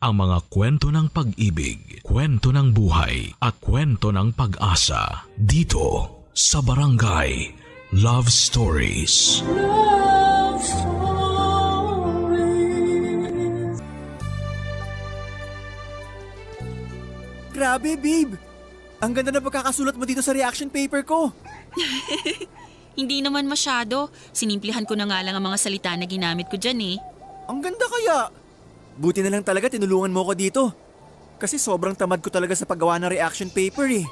ang mga kwento ng pag-ibig, kwento ng buhay at kwento ng pag-asa dito sa Barangay Love Stories. Love Stories. Grabe, babe! Ang ganda na pagkakasulat mo dito sa reaction paper ko. Hindi naman masyado. Sinimplihan ko na nga lang ang mga salita na ginamit ko dyan eh. Ang ganda kaya! Buti na lang talaga tinulungan mo ko dito. Kasi sobrang tamad ko talaga sa paggawa ng reaction paper eh.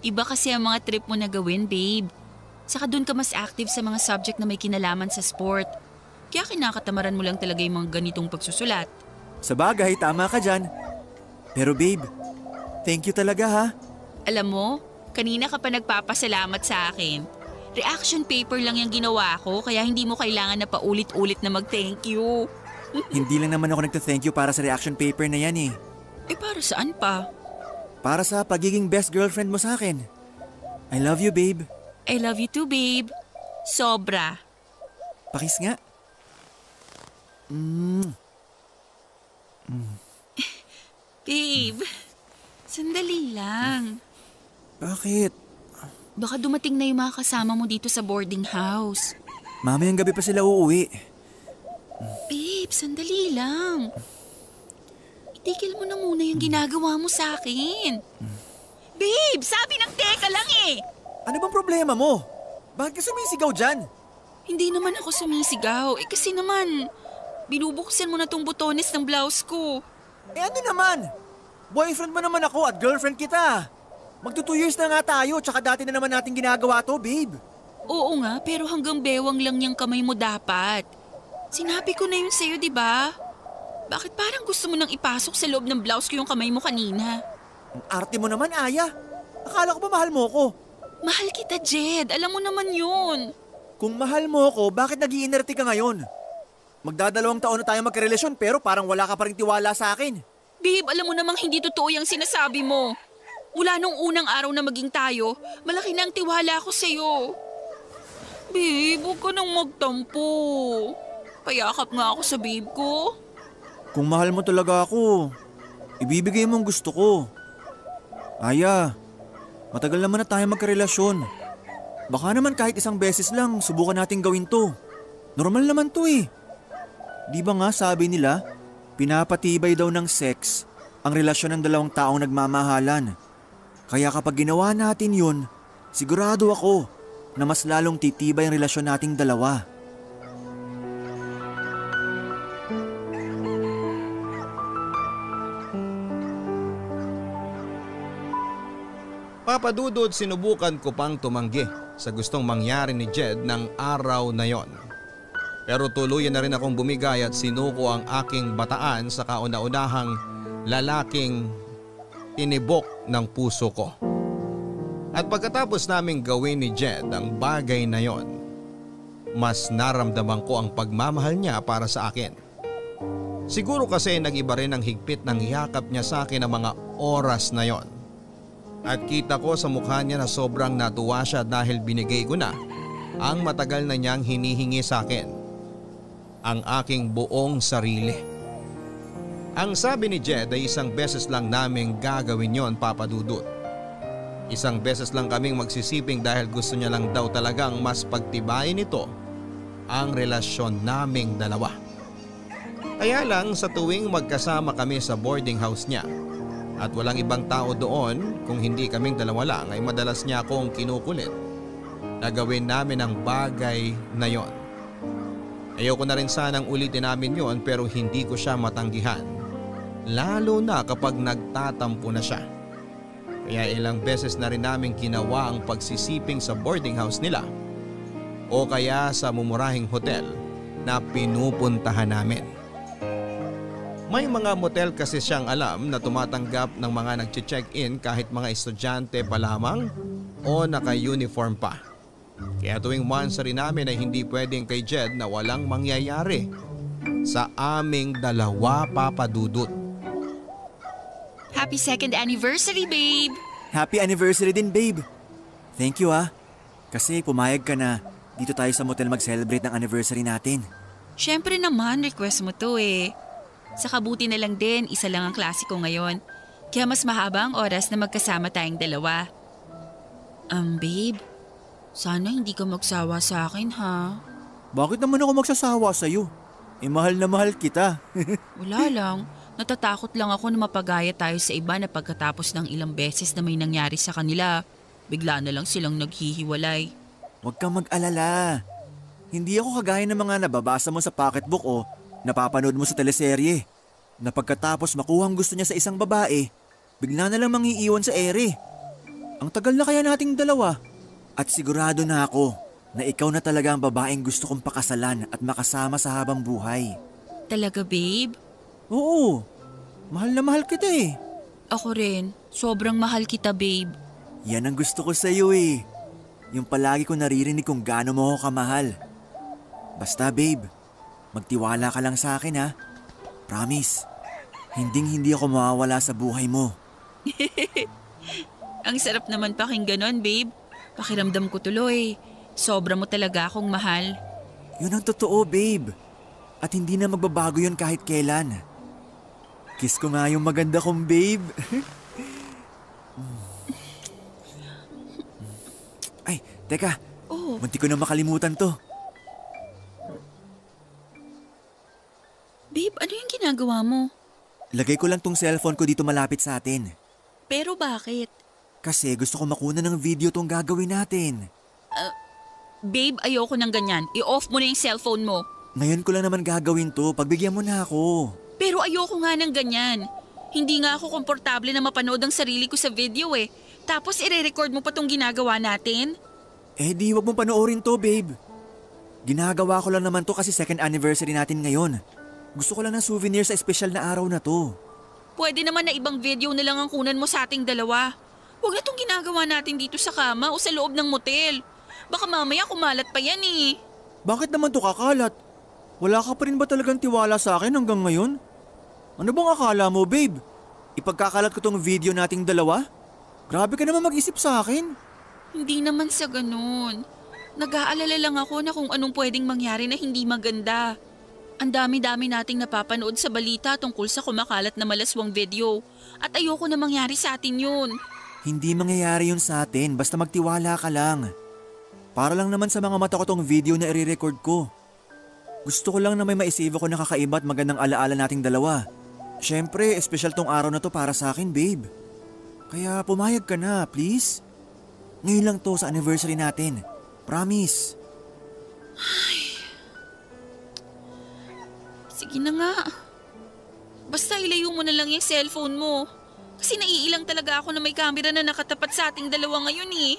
Iba kasi ang mga trip mo na gawin, babe. Saka doon ka mas active sa mga subject na may kinalaman sa sport. Kaya kinakatamaran mo lang talaga yung mga ganitong pagsusulat. Sa bagay, tama ka dyan. Pero babe, thank you talaga ha. Alam mo, kanina ka pa nagpapasalamat sa akin. Reaction paper lang yung ginawa ko kaya hindi mo kailangan na paulit-ulit na mag-thank you. Hindi lang naman ako nagta-thank you para sa reaction paper na yan eh. Eh para saan pa? Para sa pagiging best girlfriend mo sa akin. I love you, babe. I love you too, babe. Sobra. Pakis nga. Babe, sandali lang. Bakit? Baka dumating na yung mga kasama mo dito sa boarding house. Mamayang gabi pa sila uuwi. Babe, sandali lang. Itigil mo na muna yung ginagawa mo sa akin. Babe, sabi ng teka lang eh. Ano bang problema mo? Bakit ka sumisigaw dyan? Hindi naman ako sumisigaw. Kasi naman, binubuksan mo na tong butones ng blouse ko. Eh ano naman? Boyfriend mo naman ako at girlfriend kita. Magto 2 years na nga tayo tsaka dati na naman natin ginagawa to, babe. Oo nga, pero hanggang bewang lang yung kamay mo dapat. Sinabi ko na yun sa'yo, di ba? Bakit parang gusto mo nang ipasok sa loob ng blouse ko yung kamay mo kanina? Ang arte mo naman, Aya. Akala ko ba mahal mo ko? Mahal kita, Jed. Alam mo naman yun. Kung mahal mo ko, bakit nag-iinerte ka ngayon? Magdadalawang taon na tayo magkarelasyon pero parang wala ka pa rin tiwala sa akin. Babe, alam mo namang hindi totoo yung sinasabi mo. Mula nung unang araw na maging tayo, malaki na ang tiwala ko sa'yo. Babe, huwag ka nang magtampo. Payakap nga ako sa babe ko. Kung mahal mo talaga ako, ibibigay mo ang gusto ko. Aya, matagal naman na tayo magkarelasyon. Baka naman kahit isang beses lang subukan natin gawin to. Normal naman to eh. Di ba nga sabi nila, pinapatibay daw ng sex ang relasyon ng dalawang taong nagmamahalan. Kaya kapag ginawa natin yun, sigurado ako na mas lalong titibay ang relasyon nating dalawa. Papadudod, sinubukan ko pang tumanggi sa gustong mangyari ni Jed ng araw na yon. Pero tuluyan na rin akong bumigay at sinuko ang aking bataan sa kauna-unahang lalaking tinibok ng puso ko. At pagkatapos naming gawin ni Jed ang bagay na yon, mas naramdaman ko ang pagmamahal niya para sa akin. Siguro kasi nag-iba rin ang higpit ng yakap niya sa akin ang mga oras na yon. At kita ko sa mukha niya na sobrang natuwa siya dahil binigay ko na ang matagal na niyang hinihingi sa akin, ang aking buong sarili. Ang sabi ni Jed ay isang beses lang naming gagawin yon, Papa Dudut. Isang beses lang kaming magsisiping dahil gusto niya lang daw talagang mas pagtibayin ito ang relasyon naming dalawa. Kaya lang sa tuwing magkasama kami sa boarding house niya at walang ibang tao doon, kung hindi kaming dalawa lang, ay madalas niya akong kinukulit na gawin namin ang bagay na yon. Ayoko na rin sanang ulitin namin yon pero hindi ko siya matanggihan. Lalo na kapag nagtatampo na siya. Kaya ilang beses na rin namin ginawa ang pagsisiping sa boarding house nila o kaya sa mumurahing hotel na pinupuntahan namin. May mga motel kasi siyang alam na tumatanggap ng mga nagche-check-in kahit mga estudyante pa lamang o naka-uniform pa. Kaya tuwing once rin namin ay hindi pwedeng kay Jed na walang mangyayari sa aming dalawa, Papa Dudut. Happy 2nd anniversary, babe! Happy anniversary din, babe. Thank you kasi pumayag ka na dito tayo sa motel mag-celebrate ng anniversary natin. Siyempre naman, request mo to eh. Sa kabuti na lang din, isa lang ang klase ko ngayon. Kaya mas mahaba ang oras na magkasama tayong dalawa. Babe, sana hindi ka magsawa sa akin ha. Bakit naman ako magsasawa sa'yo? Mahal na mahal kita. Wala lang. Natatakot lang ako na mapagaya tayo sa iba na pagkatapos ng ilang beses na may nangyari sa kanila, bigla na lang silang naghihiwalay. Huwag kang mag-alala. Hindi ako kagaya ng mga nababasa mo sa pocketbook o napapanood mo sa teleserye. Na pagkatapos makuha ang gusto niya sa isang babae, bigla na lang mangiiwan sa ere. Ang tagal na kaya nating dalawa. At sigurado na ako na ikaw na talaga ang babaeng gusto kong pakasalan at makasama sa habang buhay. Talaga, babe? Oo, mahal na mahal kita eh. Ako rin. Sobrang mahal kita, babe. Yan ang gusto ko sa'yo eh. Yung palagi ko naririnig kung gaano mo ako kamahal. Basta babe, magtiwala ka lang sa akin ha. Promise, hindi ako mawawala sa buhay mo. Ang sarap naman pakinggan nun, babe. Pakiramdam ko tuloy. Sobra mo talaga akong mahal. Yun ang totoo, babe. At hindi na magbabago yun kahit kailan. Kiss ko nga yung maganda kong babe. Ay, teka. Oh. Munti ko na makalimutan to. Babe, ano yung ginagawa mo? Lagay ko lang tong cellphone ko dito malapit sa atin. Pero bakit? Kasi gusto ko makuna ng video tong gagawin natin. Babe, ayoko ng ganyan. I-off mo na yung cellphone mo. Ngayon ko lang naman gagawin to. Pagbigyan mo na ako. Pero ayoko nga ng ganyan. Hindi nga ako komportable na mapanood ang sarili ko sa video eh. Tapos ire-record mo pa tong ginagawa natin? Eh di wag mong panoorin to, babe. Ginagawa ko lang naman to kasi second anniversary natin ngayon. Gusto ko lang ng souvenir sa espesyal na araw na to. Pwede naman na ibang video na lang ang kunan mo sa ating dalawa. Huwag na tong ginagawa natin dito sa kama o sa loob ng motel. Baka mamaya kumalat pa yan eh. Bakit naman to kakalat? Wala ka pa rin ba talagang tiwala sa akin hanggang ngayon? Ano bang akala mo, babe? Ipagkakalat ko tong video nating dalawa? Grabe ka naman mag-isip sa akin. Hindi naman sa ganun. Nag-aalala lang ako na kung anong pwedeng mangyari na hindi maganda. Ang dami-dami nating napapanood sa balita tungkol sa kumakalat na malaswang video. At ayoko na mangyari sa atin yun. Hindi mangyayari yun sa atin, basta magtiwala ka lang. Para lang naman sa mga mata ko tong video na i-record ko. Gusto ko lang na may maisave ako na kakaiba at magandang alaala nating dalawa. Siyempre, espesyal tong araw na to para sa akin, babe. Kaya pumayag ka na, please. Ngayon lang to sa anniversary natin. Promise. Sige na nga. Basta ilayo mo na lang yung cellphone mo. Kasi naiilang talaga ako na may camera na nakatapat sa ating dalawa ngayon eh.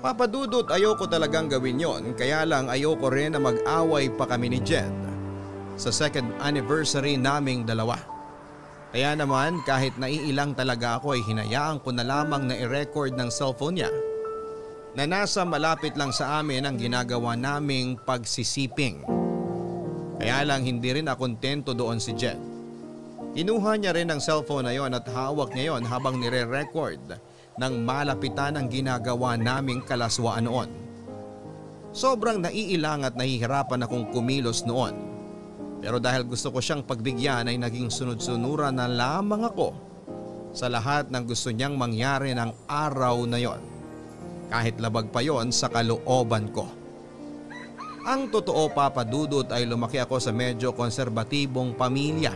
Papadudot, ayoko talagang gawin yon, kaya lang ayoko rin na mag-away pa kami ni Jed sa second anniversary naming dalawa. Kaya naman kahit naiilang talaga ako ay hinayaan ko na lamang na i-record ng cellphone niya na nasa malapit lang sa amin ang ginagawa naming pagsisiping. Kaya lang hindi rin nakontento doon si Jed. Kinuha niya rin ang cellphone na yon at hawak niya yon habang nire-record nang malapitan ang ginagawa naming kalaswaan noon. Sobrang naiilang at nahihirapan akong kumilos noon. Pero dahil gusto ko siyang pagbigyan ay naging sunod-sunuran na lamang ako sa lahat ng gusto niyang mangyari ng araw na yon. Kahit labag pa yon sa kalooban ko. Ang totoo, Papa Dudut, ay lumaki ako sa medyo konserbatibong pamilya.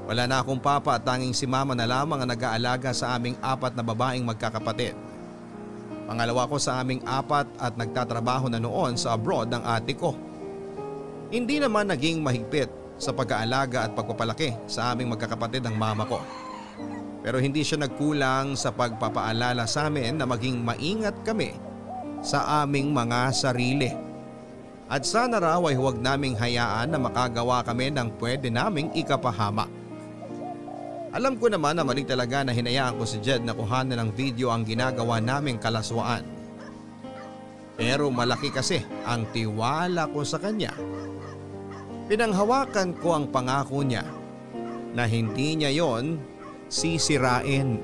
Wala na akong papa at tanging si mama na lamang ang nag-aalaga sa aming 4 na babaeng magkakapatid. Pangalawa ko sa aming 4 at nagtatrabaho na noon sa abroad ang ate ko. Hindi naman naging mahigpit sa pag-aalaga at pagpapalaki sa aming magkakapatid ang mama ko. Pero hindi siya nagkulang sa pagpapaalala sa amin na maging maingat kami sa aming mga sarili. At sana raw ay huwag naming hayaan na makagawa kami ng pwede naming ikapahamak. Alam ko naman na mali talaga na hinayaan ko si Jed na kuhanan ng video ang ginagawa naming kalaswaan. Pero malaki kasi ang tiwala ko sa kanya. Pinanghawakan ko ang pangako niya na hindi niya yon sisirain.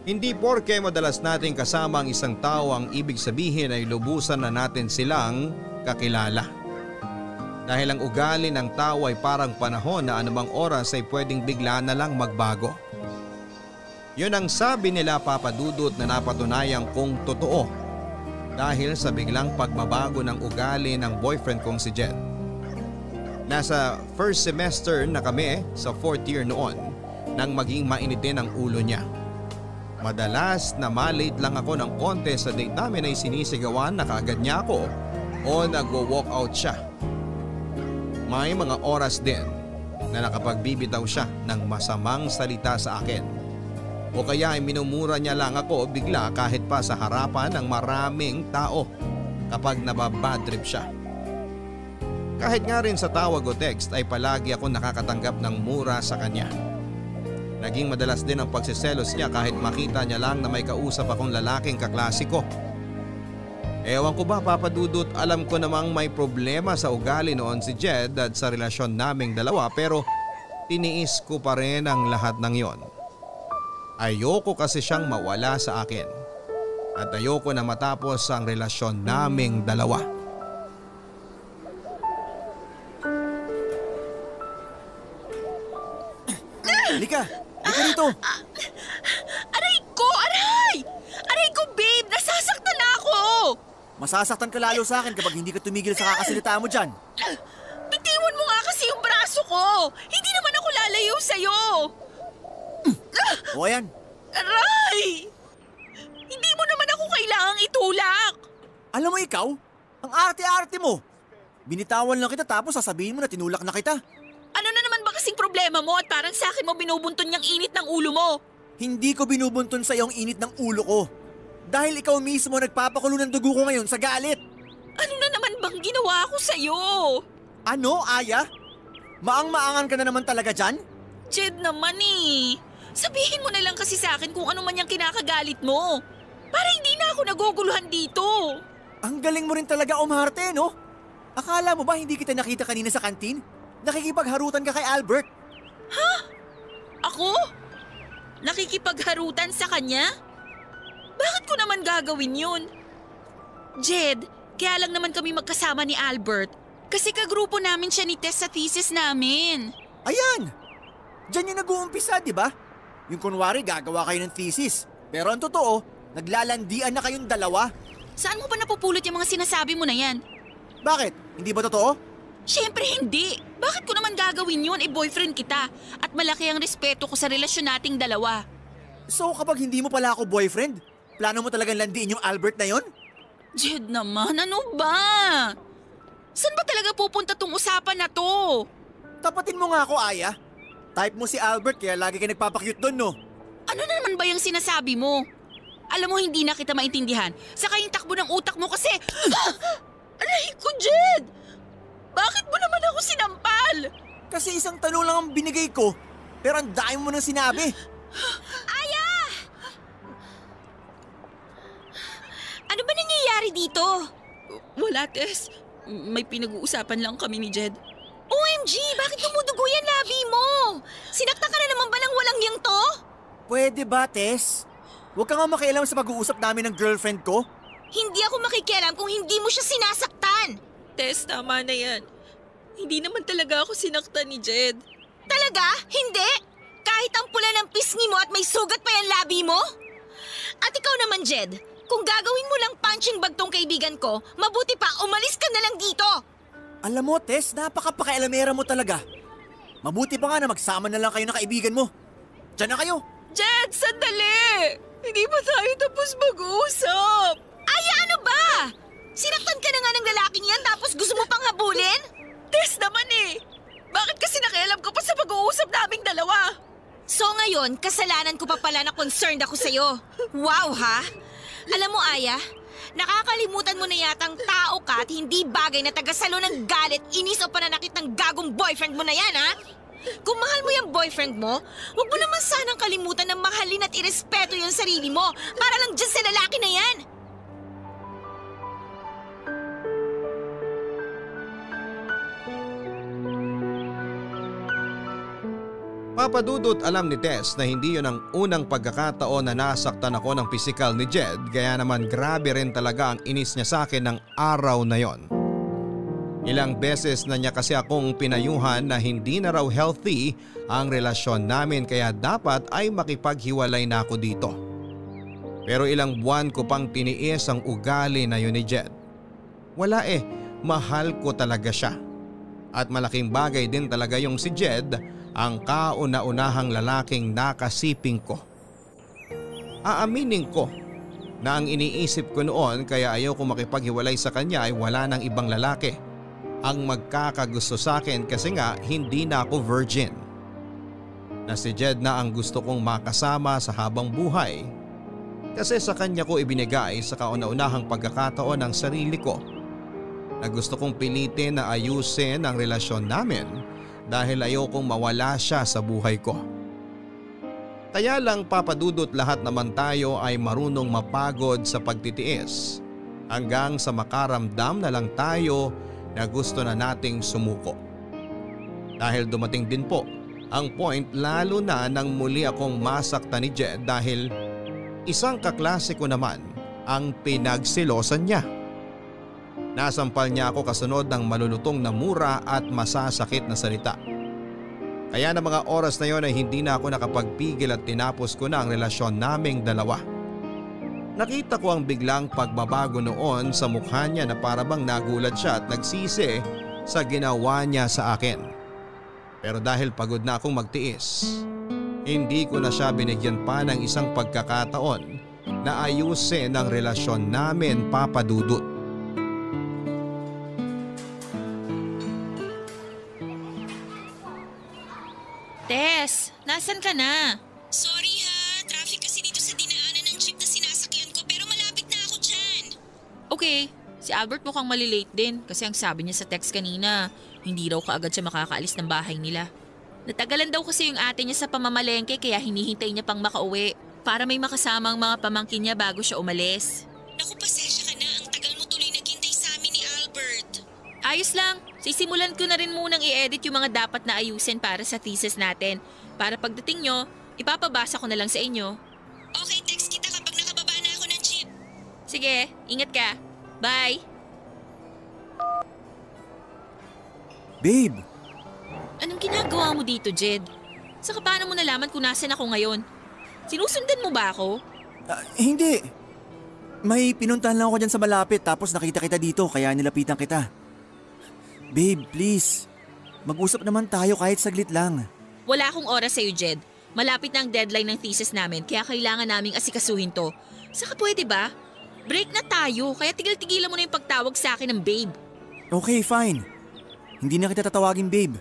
Hindi porke madalas nating kasama ang isang tao ang ibig sabihin ay lubusan na natin silang kakilala. Dahil ang ugali ng tao ay parang panahon na anumang oras ay pwedeng bigla na lang magbago. Yun ang sabi nila Papa Dudut na napatunayan kong totoo dahil sa biglang pagbabago ng ugali ng boyfriend kong si Jed. Nasa first semester na kami sa 4th year noon nang maging mainitin ang ulo niya. Madalas na malate lang ako ng konti sa date namin ay sinisigawan na kaagad niya ako o nagwo-walk out siya. May mga oras din na nakapagbibitaw siya ng masamang salita sa akin. O kaya ay minumura niya lang ako bigla kahit pa sa harapan ng maraming tao kapag nababadtrip siya. Kahit nga rin sa tawag o text ay palagi ako nakakatanggap ng mura sa kanya. Naging madalas din ang pagsiselos niya kahit makita niya lang na may kausap akong lalaking kaklase ko. Ewan ko ba Papa Dudut, alam ko namang may problema sa ugali noon si Jed at sa relasyon naming dalawa pero tiniis ko pa rin ang lahat ng yon. Ayoko kasi siyang mawala sa akin at ayoko na matapos ang relasyon naming dalawa. Halika! Halika dito! Aray ko! Aray! Aray ko, babe! Nasasaktan na ako! Masasaktan ka lalo sa akin kapag hindi ka tumigil sa kakasalita mo dyan. Bitiwan mo nga kasi yung braso ko! Hindi naman ako lalayo sa'yo! O ayan, Aray! Hindi mo naman ako kailangang itulak! alam mo ikaw, ang arte-arte mo. Binitawan lang kita tapos sasabihin mo na tinulak na kita. Ano na naman ba kasing problema mo at parang sa akin mo binubunton yung init ng ulo mo? Hindi ko binubunton sa iyo ang init ng ulo ko. Dahil ikaw mismo nagpapakulo ng dugo ko ngayon sa galit. Ano na naman bang ginawa ko sa'yo? Ano, Aya? Maang-maangan ka na naman talaga dyan? Jed naman eh. Sabihin mo na lang kasi sa akin kung ano man yung kinakagalit mo. Para hindi na ako naguguluhan dito. Ang galing mo rin talaga umarte, no? Akala mo ba hindi kita nakita kanina sa kantin? Nakikipagharutan ka kay Albert. Ako? Nakikipagharutan sa kanya? Bakit ko naman gagawin yun? Jed, kaya lang naman kami magkasama ni Albert. Kasi kagrupo namin siya ni Tess sa thesis namin. Ayan! Diyan yung nag-uumpisa, di ba? Yung kunwari gagawa kayo ng thesis. Pero ang totoo, naglalandian na kayong dalawa. Saan mo ba napupulot yung mga sinasabi mo na yan? Bakit? Hindi ba totoo? Siyempre hindi. Bakit ko naman gagawin yun? Boyfriend kita. At malaki ang respeto ko sa relasyon nating dalawa. So kapag hindi mo pala ako boyfriend, plano mo talagang landiin yung Albert na yon? Jed naman, ano ba? Saan ba talaga pupunta tong usapan na to? Tapatin mo nga ako, Aya. Type mo si Albert kaya lagi ka nagpapakyut doon, no? Ano na naman ba yung sinasabi mo? Alam mo, hindi na kita maintindihan. Saka yung takbo ng utak mo kasi... Aray ko, Jed! Bakit mo naman ako sinampal? Kasi isang tanong lang ang binigay ko, pero ang dami mo nang sinabi. Aya! Ano ba nangyayari dito? Wala, Tess. May pinag-uusapan lang kami ni Jed. OMG! Bakit dumudugo yan labi mo? Sinaktan ka na naman ba ng walang yang to? Pwede ba, Tess? Huwag ka nga makialam sa pag-uusap namin ng girlfriend ko. Hindi ako makikialam kung hindi mo siya sinasaktan. Tess, tama na yan. Hindi naman talaga ako sinaktan ni Jed. Talaga? Hindi? Kahit ang pula ng pisngi mo at may sugat pa yung labi mo? At ikaw naman, Jed, kung gagawin mo lang punching bag tong kaibigan ko, mabuti pa umalis ka na lang dito. Alam mo, Tess, napaka-pakialamera mo talaga. Mabuti pa nga na magsama na lang kayo ng kaibigan mo. Diyan na kayo. Jed, sandali! Hindi pa tayo tapos mag-uusap. Ay, ano ba? Sinaktan ka na nga ng lalaking yan tapos gusto mo pang habulin? Tess naman eh. Bakit kasi nakialam ko pa sa pag-uusap naming dalawa? So ngayon, kasalanan ko pa pala na concerned ako sa'yo. Wow ha? Alam mo, Aya, nakakalimutan mo na yatang tao ka at hindi bagay na tagasalo ng galit, inis o pananakit ng gagong boyfriend mo na yan, ha? Kung mahal mo yung boyfriend mo, huwag mo naman sanang kalimutan na mahalin at irespeto yung sarili mo para lang dyan sa lalaki na yan. Papa Dudut, alam ni Tess na hindi yun ang unang pagkakataon na nasaktan ako ng pisikal ni Jed, kaya naman grabe rin talaga ang inis niya sa akin ng araw na yon. Ilang beses na niya kasi akong pinayuhan na hindi na raw healthy ang relasyon namin kaya dapat ay makipaghiwalay na ako dito. Pero ilang buwan ko pang tiniis ang ugali na yun ni Jed. Wala mahal ko talaga siya. At malaking bagay din talaga yung si Jed, ang kauna-unahang lalaking nakasiping ko. Aaminin ko na ang iniisip ko noon kaya ayaw ko makipaghiwalay sa kanya ay wala ng ibang lalaki ang magkakagusto sa akin kasi nga hindi na ako virgin. Na si Jed na ang gusto kong makasama sa habang buhay kasi sa kanya ko ibinigay sa kauna-unahang pagkakataon ng sarili ko na gusto kong pilitin na ayusin ang relasyon namin dahil ayokong mawala siya sa buhay ko. Kaya lang Papa Dudut, lahat naman tayo ay marunong mapagod sa pagtitiis hanggang sa makaramdam na lang tayo na gusto na nating sumuko. Dahil dumating din po ang point lalo na nang muli akong masaktan ni Jed dahil isang kaklase ko naman ang pinagsilosan niya. Nasampal niya ako kasunod ng malulutong na mura at masasakit na salita. Kaya na mga oras na yon ay hindi na ako nakapagpigil at tinapos ko na ang relasyon naming dalawa. Nakita ko ang biglang pagbabago noon sa mukha niya na parabang nagulat siya at nagsisi sa ginawa niya sa akin. Pero dahil pagod na akong magtiis, hindi ko na siya binigyan pa ng isang pagkakataon na ayusin ang relasyon namin, Papa Dudut. Tess, nasan ka na? Sorry ha, traffic kasi dito sa dinaanan ng jeep na sinasakyan ko pero malapit na ako dyan. Okay, si Albert mukhang malilate din kasi ang sabi niya sa text kanina, hindi raw kaagad siya makakaalis ng bahay nila. Natagalan daw kasi yung ate niya sa pamamalengke kaya hinihintay niya pang makauwi para may makasama ang mga pamangkin niya bago siya umalis. Naku, pasensya ka na, ang tagal mo tuloy naghintay sa amin ni Albert. Ayos lang, sisimulan ko na rin munang i-edit yung mga dapat na ayusin para sa thesis natin. Para pagdating nyo, ipapabasa ko na lang sa inyo. Okay, text kita kapag nakababa na ako ng jeep. Sige, ingat ka. Bye! Babe! Anong ginagawa mo dito, Jed? Saka paano mo nalaman kung nasan ako ngayon? Sinusundan mo ba ako? Hindi. May pinuntahan lang ako dyan sa malapit tapos nakita kita dito kaya nilapitan kita. Babe, please. Mag-usap naman tayo kahit saglit lang. Wala akong oras sa'yo, Jed. Malapit na ang deadline ng thesis namin kaya kailangan naming asikasuhin to. Saka pwede ba? Break na tayo kaya tigil-tigilan mo na yung pagtawag sa akin ng babe. Okay, fine. Hindi na kita tatawagin babe.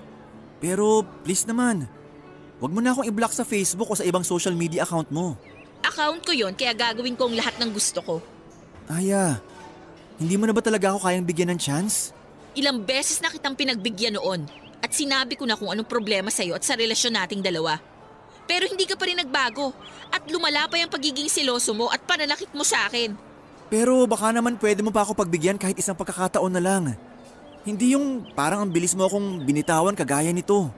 Pero please naman, wag mo na akong i-block sa Facebook o sa ibang social media account mo. Account ko yon kaya gagawin ko ang lahat ng gusto ko. Aya, hindi mo na ba talaga ako kayang bigyan ng chance? Ilang beses na kitang pinagbigyan noon at sinabi ko na kung anong problema sa'yo at sa relasyon nating dalawa. Pero hindi ka pa rin nagbago at lumala pa yung pagiging seloso mo at pananakit mo sa akin. Pero baka naman pwede mo pa ako pagbigyan kahit isang pagkakataon na lang. Hindi yung parang ang bilis mo akong binitawan kagaya nito.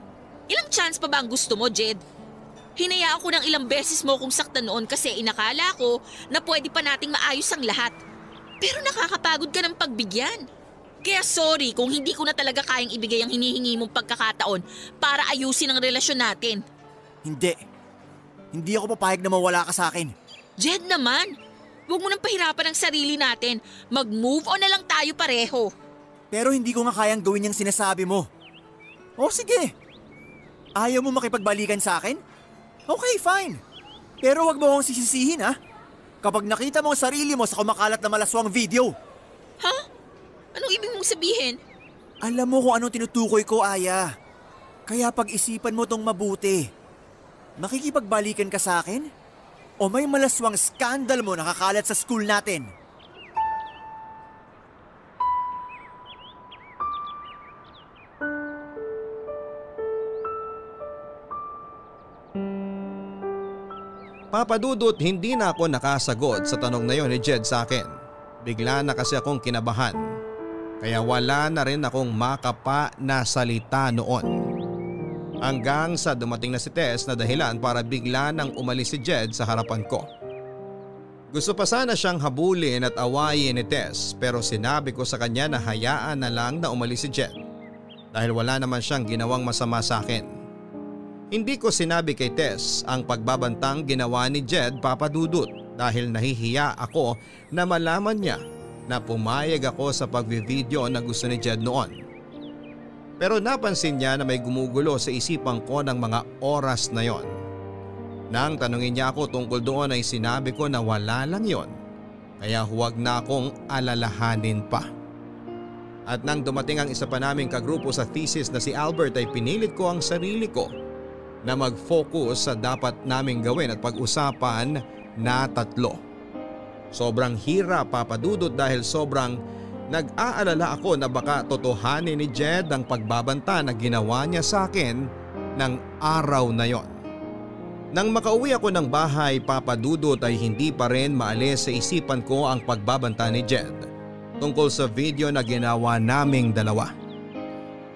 Ilang chance pa ba ang gusto mo, Jed? Hinayaan ko ng ilang beses mo kung saktan noon kasi inakala ko na pwede pa nating maayos ang lahat. Pero nakakapagod ka ng pagbigyan. Kaya sorry kung hindi ko na talaga kayang ibigay ang hinihingi mong pagkakataon para ayusin ang relasyon natin. Hindi. Hindi ako papayag na mawala ka sa akin. Jed naman, huwag mo nang pahirapan ang sarili natin. Mag-move on na lang tayo pareho. Pero hindi ko nga kayang gawin yung sinasabi mo. O sige. Ayaw mo makipagbalikan sa akin? Okay, fine. Pero wag mo akong sisisihin ha. Kapag nakita mo ang sarili mo sa kumakalat na malaswang video. Ha? Anong ibig mong sabihin? Alam mo kung anong tinutukoy ko, Aya. Kaya pag-isipan mo tong mabuti. Makikipagbalikan ka sa akin? O may malaswang skandal mo nakakalat sa school natin? Papa Dudut, hindi na ako nakasagot sa tanong na yon ni Jed sa akin. Bigla na kasi akong kinabahan. Kaya wala na rin akong makapa na salita noon. Hanggang sa dumating na si Tess na dahilan para bigla nang umalis si Jed sa harapan ko. Gusto pa sana siyang habulin at awayin ni Tess pero sinabi ko sa kanya na hayaan na lang na umalis si Jed dahil wala naman siyang ginawang masama sa akin. Hindi ko sinabi kay Tess ang pagbabantang ginawa ni Jed, Papa Dudut, dahil nahihiya ako na malaman niya na pumayag ako sa pagbivideo na gusto ni Jed noon. Pero napansin niya na may gumugulo sa isipan ko ng mga oras na yon. Nang tanungin niya ako tungkol doon ay sinabi ko na wala lang yon, kaya huwag na akong alalahanin pa. At nang dumating ang isa pa naming kagrupo sa thesis na si Albert ay pinilit ko ang sarili ko na mag-focus sa dapat naming gawin at pag-usapan na tatlo. Sobrang hirap, Papa Dudut, dahil sobrang nag-aalala ako na baka totohanin ni Jed ang pagbabanta na ginawa niya sa akin ng araw na yon. Nang makauwi ako ng bahay, Papa Dudut, ay hindi pa rin maalis sa isipan ko ang pagbabanta ni Jed tungkol sa video na ginawa naming dalawa.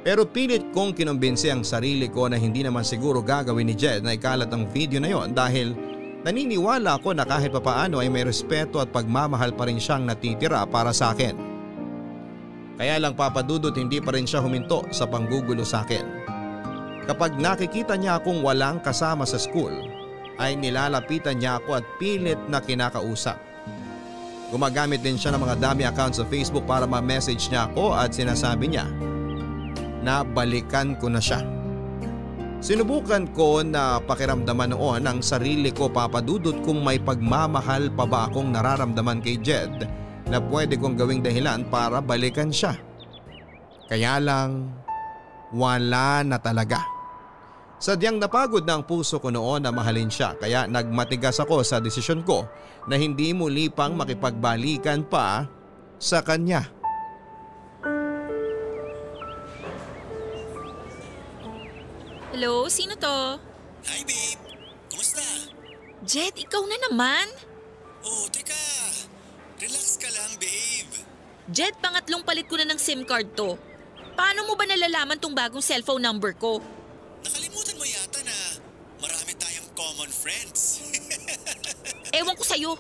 Pero pilit kong kinumbinsi ang sarili ko na hindi naman siguro gagawin ni Jed na ikalat ang video na yon dahil naniniwala ako na kahit papaano ay may respeto at pagmamahal pa rin siyang natitira para sa akin. Kaya lang, Papa Dudut, hindi pa rin siya huminto sa panggugulo sa akin. Kapag nakikita niya akong walang kasama sa school ay nilalapitan niya ako at pilit na kinakausap. Gumagamit din siya ng mga dummy accounts sa Facebook para ma-message niya ako at sinasabi niya na balikan ko na siya. Sinubukan ko na pakiramdaman noon ang sarili ko, Papa Dudut, kung may pagmamahal pa ba akong nararamdaman kay Jed na pwede kong gawing dahilan para balikan siya. Kaya lang, wala na talaga. Sadyang napagod na ang puso ko noon na mahalin siya kaya nagmatigas ako sa desisyon ko na hindi muli pang makipagbalikan pa sa kanya. Hello, sino to? Hi babe, kumusta? Jed, ikaw na naman? Oh, teka, relax ka lang babe. Jed, pangatlong palit ko na ng SIM card to. Paano mo ba nalalaman tong bagong cellphone number ko? Nakalimutan mo yata na marami tayong common friends. Ewan ko sa'yo.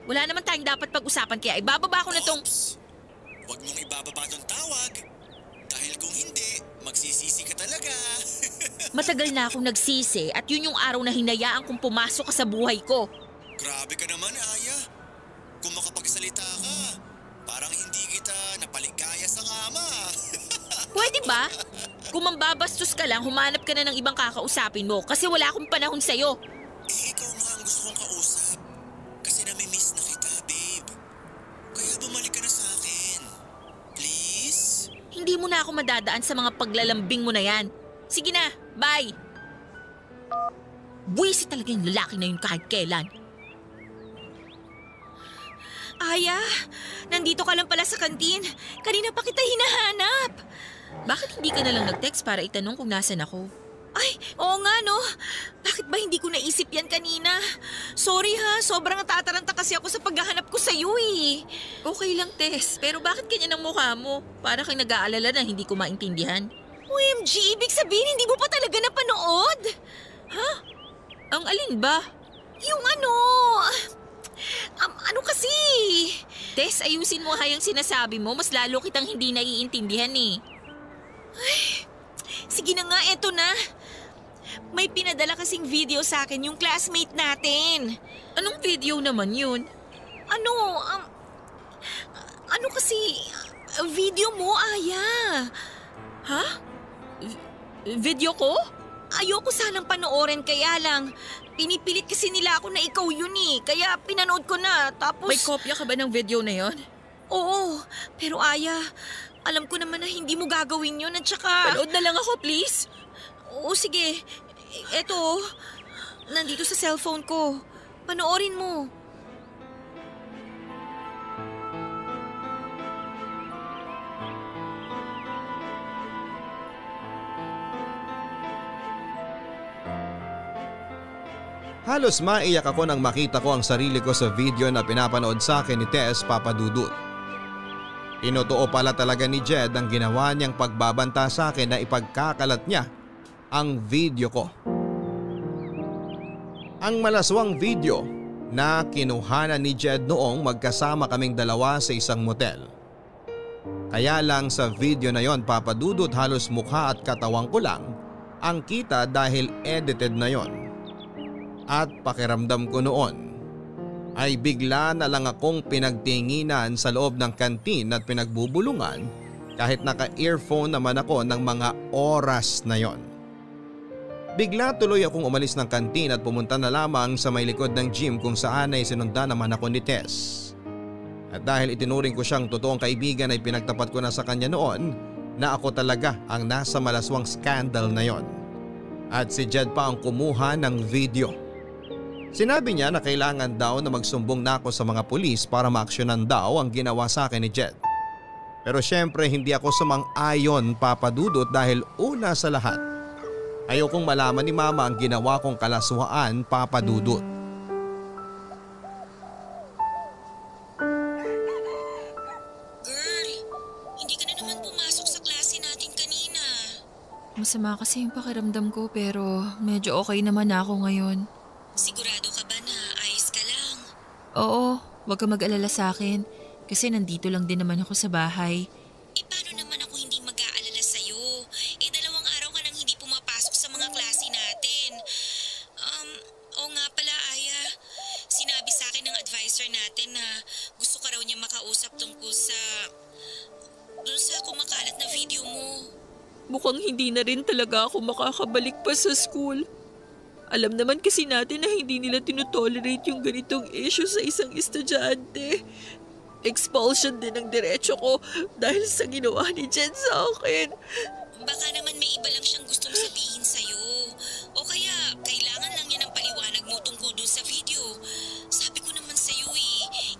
Wala naman tayong dapat pag-usapan kaya ibababa ko na tong… Oops, huwag mong ibababa tong tawag. Dahil kung hindi, magsisisi ka talaga. Matagal na akong nagsisi at yun yung araw na hinayaan kong pumasok ka sa buhay ko. Grabe ka naman, Aya. Kung makapagsalita ka, parang hindi kita napaligaya sa kama. Pwede ba? Kung mambabastos ka lang, humanap ka na ng ibang kakausapin mo kasi wala akong panahon sa'yo. Ikaw nga ang gusto kong kausap. Kasi nami-miss na kita, babe. Kaya bumalik ka na sa akin. Please? Hindi mo na ako madadaan sa mga paglalambing mo na yan. Sige na, bye! Buwisit talaga yung lalaki na yun kahit kailan. Aya, nandito ka lang pala sa kantin. Kanina pa kita hinahanap. Bakit hindi ka na lang nag-text para itanong kung nasan ako? Ay, oo nga no. Bakit ba hindi ko naisip yan kanina? Sorry ha, sobrang natataranta kasi ako sa paghahanap ko sa'yo eh. Okay lang, Tess. Pero bakit ganyan ang mukha mo? Para kang nag-aalala na hindi ko maintindihan. OMG, ibig sabihin hindi mo pa talaga napanood? Ha? Ang alin ba? Yung ano… ano kasi? Tess, ayusin mo hayang sinasabi mo. Mas lalo kitang hindi naiintindihan eh. Ay, sige na nga, eto na. May pinadala kasing video sa akin yung classmate natin. Anong video naman yun? Ano kasi, video mo, Aya. Ha? Video ko? Ayoko sanang panoorin kaya lang. Pinipilit kasi nila ako na ikaw yun eh. Kaya pinanood ko na, tapos… May kopya ka ba ng video na yon? Oo, pero Aya, alam ko naman na hindi mo gagawin yun at saka… Panood na lang ako, please. Oo, sige. Eto, nandito sa cellphone ko. Panoorin mo. Halos maiyak ako nang makita ko ang sarili ko sa video na pinapanood sa akin ni Tess, Papa Dudut. Tinotoo pala talaga ni Jed ang ginawa niyang pagbabanta sa akin na ipagkakalat niya ang video ko. Ang malaswang video na kinuhanan ni Jed noong magkasama kaming dalawa sa isang motel. Kaya lang sa video na yon, Papa Dudut, halos mukha at katawang ko lang ang kita dahil edited na yon. At pakiramdam ko noon ay bigla na lang akong pinagtinginan sa loob ng kantin at pinagbubulungan kahit naka-earphone naman ako ng mga oras na yon. Bigla tuloy akong umalis ng kantin at pumunta na lamang sa may likod ng gym kung saan ay sinundan naman ako ni Tess. At dahil itinuring ko siyang totoong kaibigan ay pinagtapat ko na sa kanya noon na ako talaga ang nasa malaswang scandal na yon. At si Jed pa ang kumuha ng video. Sinabi niya na kailangan daw na magsumbong na ako sa mga pulis para maaksyonan daw ang ginawa sa akin ni Jed. Pero syempre hindi ako sumang-ayon, Papa Dudut, dahil una sa lahat, ayokong malaman ni Mama ang ginawa kong kalaswaan, Papa Dudut. Girl, hindi ka na naman pumasok sa klase natin kanina. Masama kasi yung pakiramdam ko pero medyo okay naman ako ngayon. Sigurado ka ba na ayos ka lang? Oo, wag ka mag-alala sa akin kasi nandito lang din naman ako sa bahay. Paano naman ako hindi mag-aalala sa'yo? 2 araw ka nang hindi pumapasok sa mga klase natin. Oo nga pala, Aya. Sinabi sa akin ng advisor natin na gusto ka raw niya makausap tungkol dun sa kumakalat na video mo. Mukhang hindi na rin talaga ako makakabalik pa sa school. Alam naman kasi natin na hindi nila tinotolerate yung ganitong issue sa isang estudyante. Expulsion din ang diretso ko dahil sa ginawa ni Jen sa akin. Baka naman may iba lang siyang gustong sabihin sa'yo. O kaya kailangan lang niya ng paliwanag mo tungkol dun sa video. Sabi ko naman sa'yo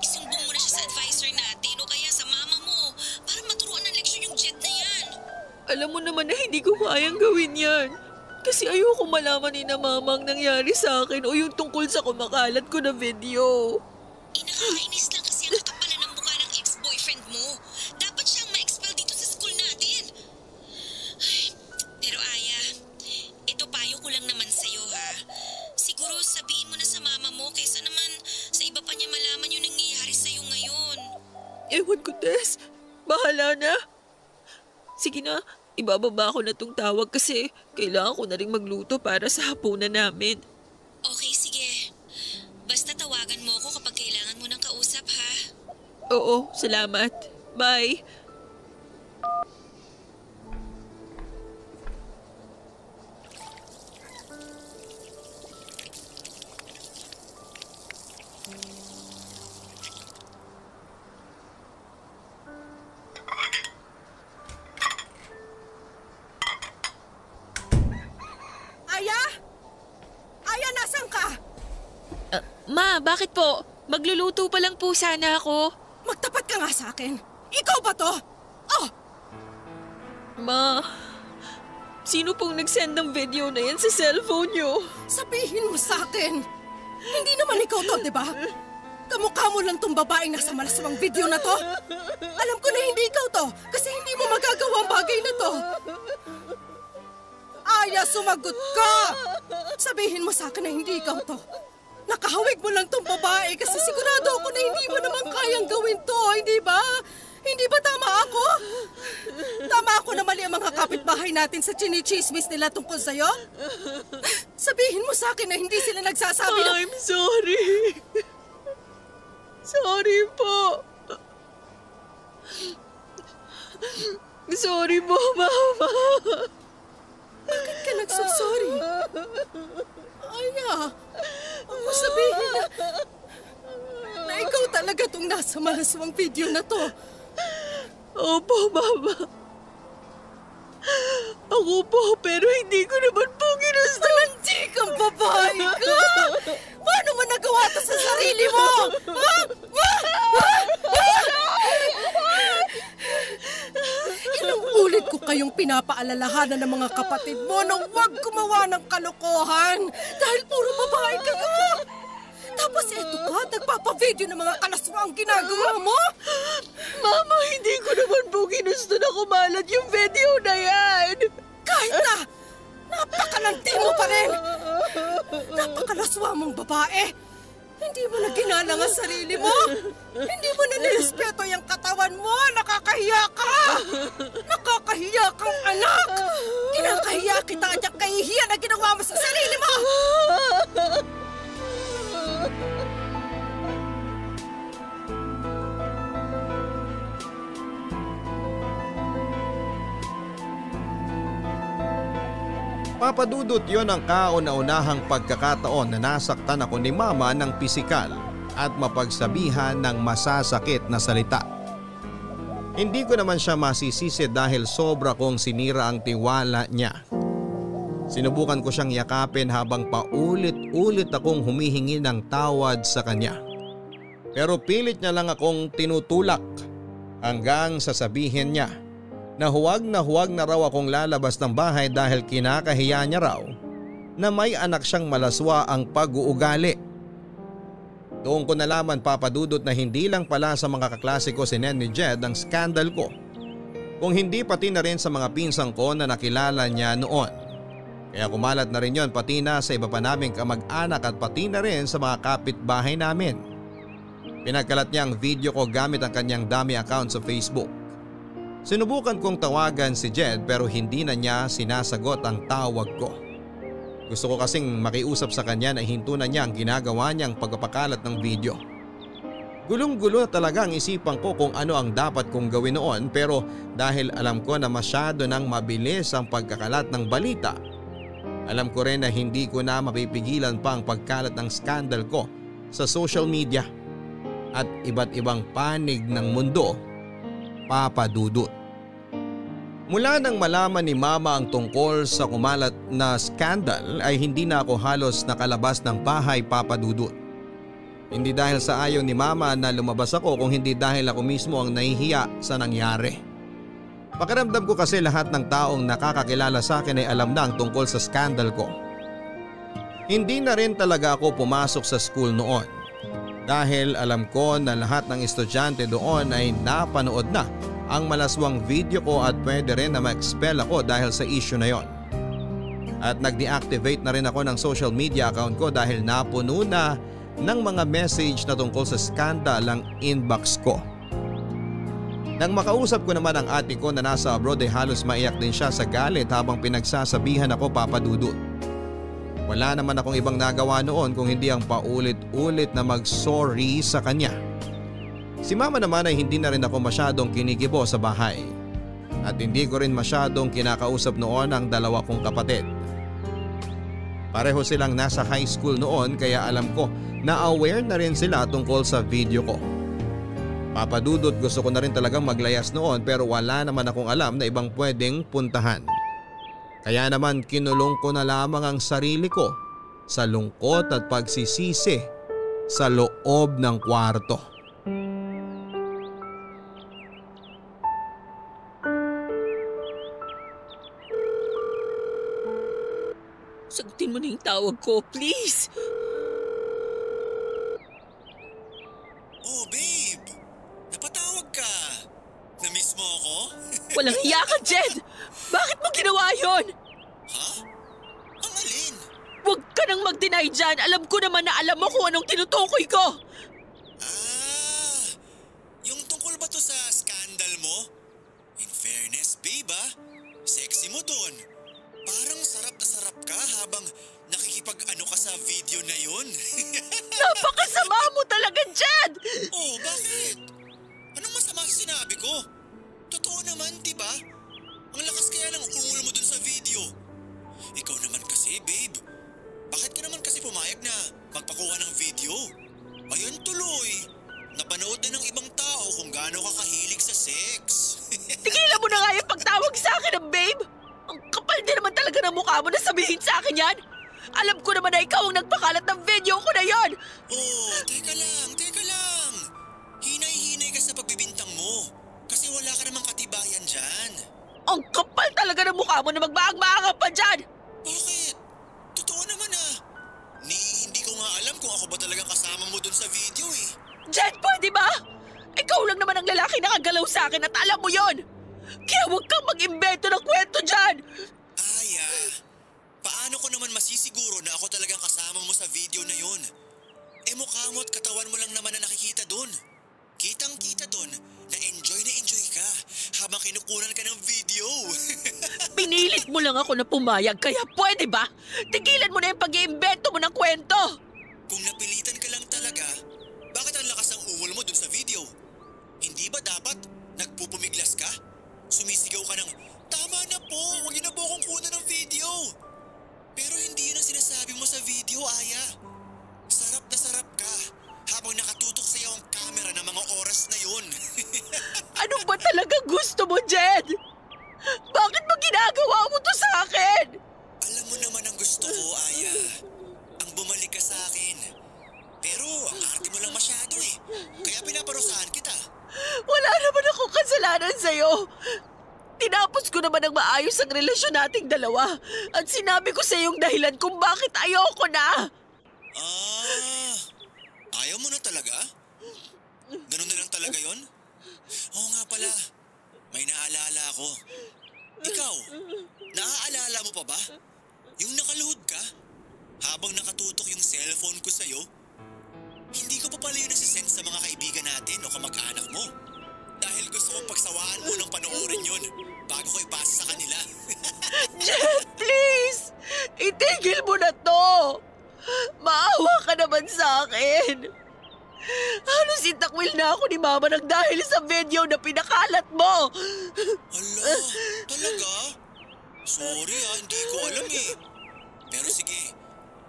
isumbong mo na siya sa advisor natin o kaya sa mama mo para maturuan ng leksyon yung Jed na yan. Alam mo naman na hindi ko kayang gawin yan. Kasi ayoko malaman ni na Mama ang nangyari sa akin o yung tungkol sa kumakalat ko na video. Nakakainis lang kasi ang katapalan ng mukha ng ex-boyfriend mo. Dapat siyang ma-expel dito sa school natin. Pero Aya, ito payo ko lang naman sa'yo ha. Siguro sabihin mo na sa mama mo kaysa naman sa iba pa niya malaman yung nangyayari sa'yo ngayon. Ewan ko, Tess. Bahala na. Sige na, ibababa ko na tong tawag kasi kailangan ko na rin magluto para sa hapunan namin. Okay, sige. Basta tawagan mo ako kapag kailangan mo ng kausap ha. Oo, salamat. Bye. Ma, bakit po? Magluluto pa lang po sana ako. Magtapat ka nga sa akin. Ikaw ba to? Oh! Ma, sino pong nag-send ng video na yan sa cellphone niyo? Sabihin mo sa akin. Hindi naman ikaw to, di ba? Kamukha mo lang tong babaeng nasa malaswang video na to. Alam ko na hindi ikaw to kasi hindi mo magagawa ang bagay na to. Aya, sumagot ka! Sabihin mo sa akin na hindi ikaw to. Nakahawig mo lang tong babae kasi sigurado ako na hindi mo naman kayang gawin to, hindi ba? Hindi ba tama ako? Tama ako na mali ang mga kapitbahay natin sa chinichismis nila tungkol sa'yo? Sabihin mo sa akin na hindi sila nagsasabi na... I'm sorry. Sorry po. Sorry po, Mama. Bakit ka nagsasorry? Aya, ako sabihin na ikaw talaga tong nasa malaswang video na to. Opo, Mama. Ako po, pero hindi ko naman po ginusto. Hindi kang babae ka! Paano mo nagawa to sa sarili mo? Ilang ulit ko kayong pinapaalalahanan ng mga kapatid mo na huwag gumawa ng kalokohan dahil puro babae ka nga. Tapos eto ka, nagpapavideo ng mga kalaswang ginagawa mo? Mama, hindi ko naman po ginusto na kumalat yung video na yan. Kahit na Napakalanti mo pa rin! Napakalaswa mong babae! Hindi mo na ginalang ang sarili mo! Hindi mo na nirespeto yung katawan mo! Nakakahiya ka! Nakakahiya kang anak! Kinakahiya kita at yung kahihiya na ginawa mo sa sarili mo! Papadudot yon ang kauna-unahang pagkakataon na nasaktan ako ni Mama ng pisikal at mapagsabihan ng masasakit na salita. Hindi ko naman siya masisisi dahil sobra kong sinira ang tiwala niya. Sinubukan ko siyang yakapin habang paulit-ulit akong humihingi ng tawad sa kanya. Pero pilit niya lang akong tinutulak hanggang sasabihin niya na huwag na raw akong lalabas ng bahay dahil kinakahiya niya raw na may anak siyang malaswa ang pag-uugali. Doon ko nalaman, Papadudot, na hindi lang pala sa mga kaklase ko si Nen ni Jed ang skandal ko, kung hindi pati na rin sa mga pinsang ko na nakilala niya noon. Kaya kumalat na rin yon pati na sa iba pa naming kamag-anak at pati na rin sa mga kapitbahay namin. Pinagkalat niya ang video ko gamit ang kanyang dummy account sa Facebook. Sinubukan kong tawagan si Jed pero hindi na niya sinasagot ang tawag ko. Gusto ko kasing makiusap sa kanya na hinto na niya ang ginagawa niyang pagpapakalat ng video. Gulong-gulo talaga ang isipan ko kung ano ang dapat kong gawin noon, pero dahil alam ko na masyado nang mabilis ang pagkakalat ng balita, alam ko rin na hindi ko na mapipigilan pa ang pagkalat ng skandal ko sa social media at iba't ibang panig ng mundo, Papadudot. Mula nang malaman ni Mama ang tungkol sa kumalat na skandal ay hindi na ako halos nakalabas ng bahay, Papadudot. Hindi dahil sa ayaw ni Mama na lumabas ako, kung hindi dahil ako mismo ang nahihiya sa nangyari. Pakiramdam ko kasi lahat ng taong nakakakilala sa akin ay alam na ang tungkol sa skandal ko. Hindi na rin talaga ako pumasok sa school noon dahil alam ko na lahat ng estudyante doon ay napanood na ang malaswang video ko at pwede rin na ma-expel ako dahil sa issue na yon. At nag-deactivate na rin ako ng social media account ko dahil napuno na ng mga message na tungkol sa skandal ang inbox ko. Nang makausap ko naman ang ate ko na nasa abroad ay halos maiyak din siya sa galit habang pinagsasabihan ako, Papadudot. Wala naman akong ibang nagawa noon kung hindi ang paulit-ulit na mag-sorry sa kanya. Si Mama naman ay hindi na rin ako masyadong kinikibo sa bahay. At hindi ko rin masyadong kinakausap noon ang dalawa kong kapatid. Pareho silang nasa high school noon kaya alam ko na aware na rin sila tungkol sa video ko. Papadudot, gusto ko na rin talagang maglayas noon pero wala naman akong alam na ibang pwedeng puntahan. Kaya naman kinulong ko na lamang ang sarili ko sa lungkot at pagsisisi sa loob ng kwarto. Sagutin mo na yung tawag ko, please. Oh, babe! Napatawag ka! Na-miss mo ako? Walang hiya ka, Jed! Bakit mo ginawa yun? Ha? Ang alin? Huwag ka nang mag-deny dyan. Alam ko naman na alam mo kung anong tinutukoy ko. Yung tungkol ba to sa skandal mo? In fairness, babe sexy mo dun. Parang sarap na sarap ka habang nakikipag-ano ka sa video na yun. Napakasama mo talaga, Jed! Oh, bakit? Anong masama sa sinabi ko? Totoo naman, di ba? Ang lakas kaya ng ungol mo dun sa video. Ikaw naman kasi, babe. Bakit ka naman kasi pumayag na magpakuha ng video? Ayun tuloy. Napanood na ng ibang tao kung gaano ka kahilig sa sex. Tigilan mo na nga yung pagtawag sa akin ng babe! Ang kapal din naman talaga ng mukha mo na sabihin sa akin yan! Alam ko naman na ikaw ang nagpakalat ng video ko na yon! Oh, teka lang. Hinay-hinay ka sa pagbibintang mo. Kasi wala ka namang katibayan dyan. Ang kapal talaga ng mukha mo na magmaang-maanga pa dyan! Bakit? Totoo naman hindi ko nga alam kung ako ba talagang kasama mo dun sa video eh. Jed, pwede ba? Ikaw lang naman ang lalaki na kagalaw sa akin at alam mo yon! Kaya huwag kang mag-imbento ng kwento dyan! Aya, Paano ko naman masisiguro na ako talagang kasama mo sa video na yun? Mukha mo at katawan mo lang naman na nakikita dun. Kitang-kita dun na enjoy ka habang kinukunan ka ng video. Pinilit mo lang ako na pumayag, kaya pwede ba? Tigilan mo na yung pag-iimbento mo ng kwento! Kung napilitan ka lang talaga, bakit ang lakas ng ungol mo dun sa video? Hindi ba dapat nagpupumiglas ka? Sumisigaw ka ng, "Tama na po, huwag niyo na po akong kunan ng video." Pero hindi yun ang sinasabi mo sa video, Aya. Sarap na sarap ka habang nakatutok sa iyo ang camera ng mga oras na yun. Ano ba talaga gusto mo, Jed? Bakit mo ginagawa mo to sa akin? Alam mo naman ang gusto ko, Aya. Ang bumalik ka sa akin. Pero ang arte mo lang masyado eh. Kaya pinaparusahan kita. Wala naman akong kasalanan sa'yo. Tinapos ko naman ang maayos ang relasyon nating dalawa. At sinabi ko sa iyong dahilan kung bakit ayoko na. Ayaw mo na talaga? Ganun na lang talaga yon? Oo nga pala, may naalala ako. Ikaw, naaalala mo pa ba? Yung nakaluhod ka? Habang nakatutok yung cellphone ko sa'yo? Hindi ko pa pala yun nasisend sa mga kaibigan natin o kamag-anak mo. Dahil gusto kong pagsawaan mo ng panoorin yun bago ko ipasa sa kanila. Jed, please! Itigil mo na to! Maawa ka naman sa akin. Halos itakwil na ako ni Mama nang dahil sa video na pinakalat mo. Hala, talaga? Sorry hindi ko alam eh. Pero sige,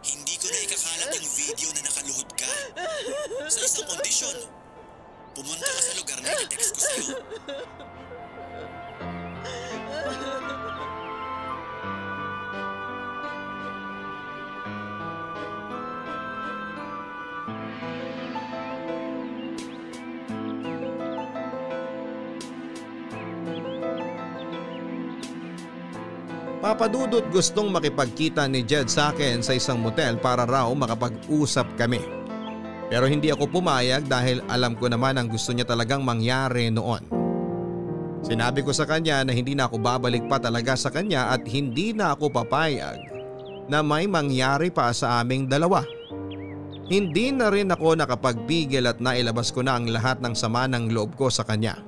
hindi ko na ikakalat yung video na nakaluhod ka. Sa isang kondisyon, pumunta ka sa lugar na i-text ko sa'yo. Papadudot gustong makipagkita ni Jed sa akin sa isang motel para raw makapag-usap kami. Pero hindi ako pumayag dahil alam ko naman ang gusto niya talagang mangyari noon. Sinabi ko sa kanya na hindi na ako babalik pa talaga sa kanya at hindi na ako papayag na may mangyari pa sa aming dalawa. Hindi na rin ako nakapagpigil at nailabas ko na ang lahat ng sama ng loob ko sa kanya.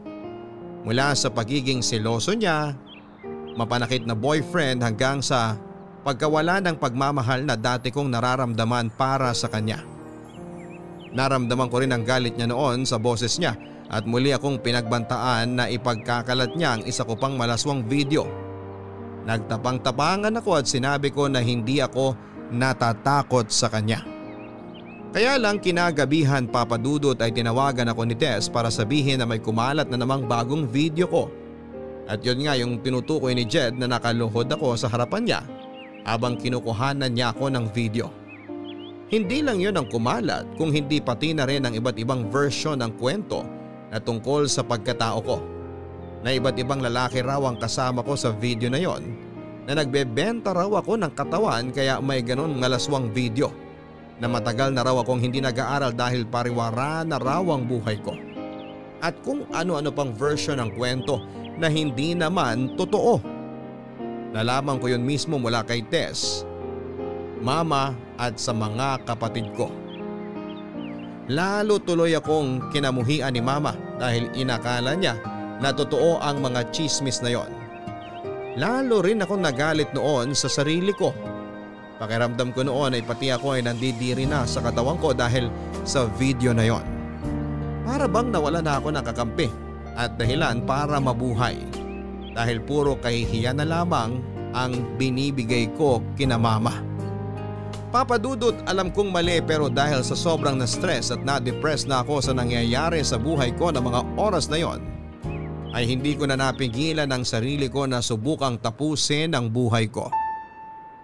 Mula sa pagiging seloso niya, mapanakit na boyfriend hanggang sa pagkawala ng pagmamahal na dati kong nararamdaman para sa kanya. Naramdaman ko rin ang galit niya noon sa boses niya at muli akong pinagbantaan na ipagkakalat niya ang isa ko pang malaswang video. Nagtapang-tapangan ako at sinabi ko na hindi ako natatakot sa kanya. Kaya lang kinagabihan, Papadudot, ay tinawagan ako ni Tess para sabihin na may kumalat na namang bagong video ko. At yun nga yung tinutukoy ni Jed na nakaluhod ako sa harapan niya habang kinukuhanan niya ako ng video. Hindi lang yun ang kumalat kung hindi pati na rin ang iba't ibang version ng kwento na tungkol sa pagkatao ko. Na iba't ibang lalaki raw ang kasama ko sa video na yon, na nagbebenta raw ako ng katawan kaya may ganon ngalaswang video. Na matagal na raw akong hindi nag-aaral dahil pariwara na raw ang buhay ko. At kung ano-ano pang version ng kwento na hindi naman totoo. Nalaman ko yun mismo mula kay Tess, Mama at sa mga kapatid ko. Lalo tuloy akong kinamuhian ni Mama dahil inakala niya na totoo ang mga chismis na yon. Lalo rin akong nagalit noon sa sarili ko. Pakiramdam ko noon ay pati ako ay nandidiri na sa katawan ko dahil sa video na yon. Para bang nawala na ako ng kakampi at dahilan para mabuhay dahil puro kahihiyan na lamang ang binibigay ko kina Mama. Papadudot, alam kong mali pero dahil sa sobrang na-stress at na-depress na ako sa nangyayari sa buhay ko ng mga oras na yon, ay hindi ko na napigilan ang sarili ko na subukang tapusin ang buhay ko.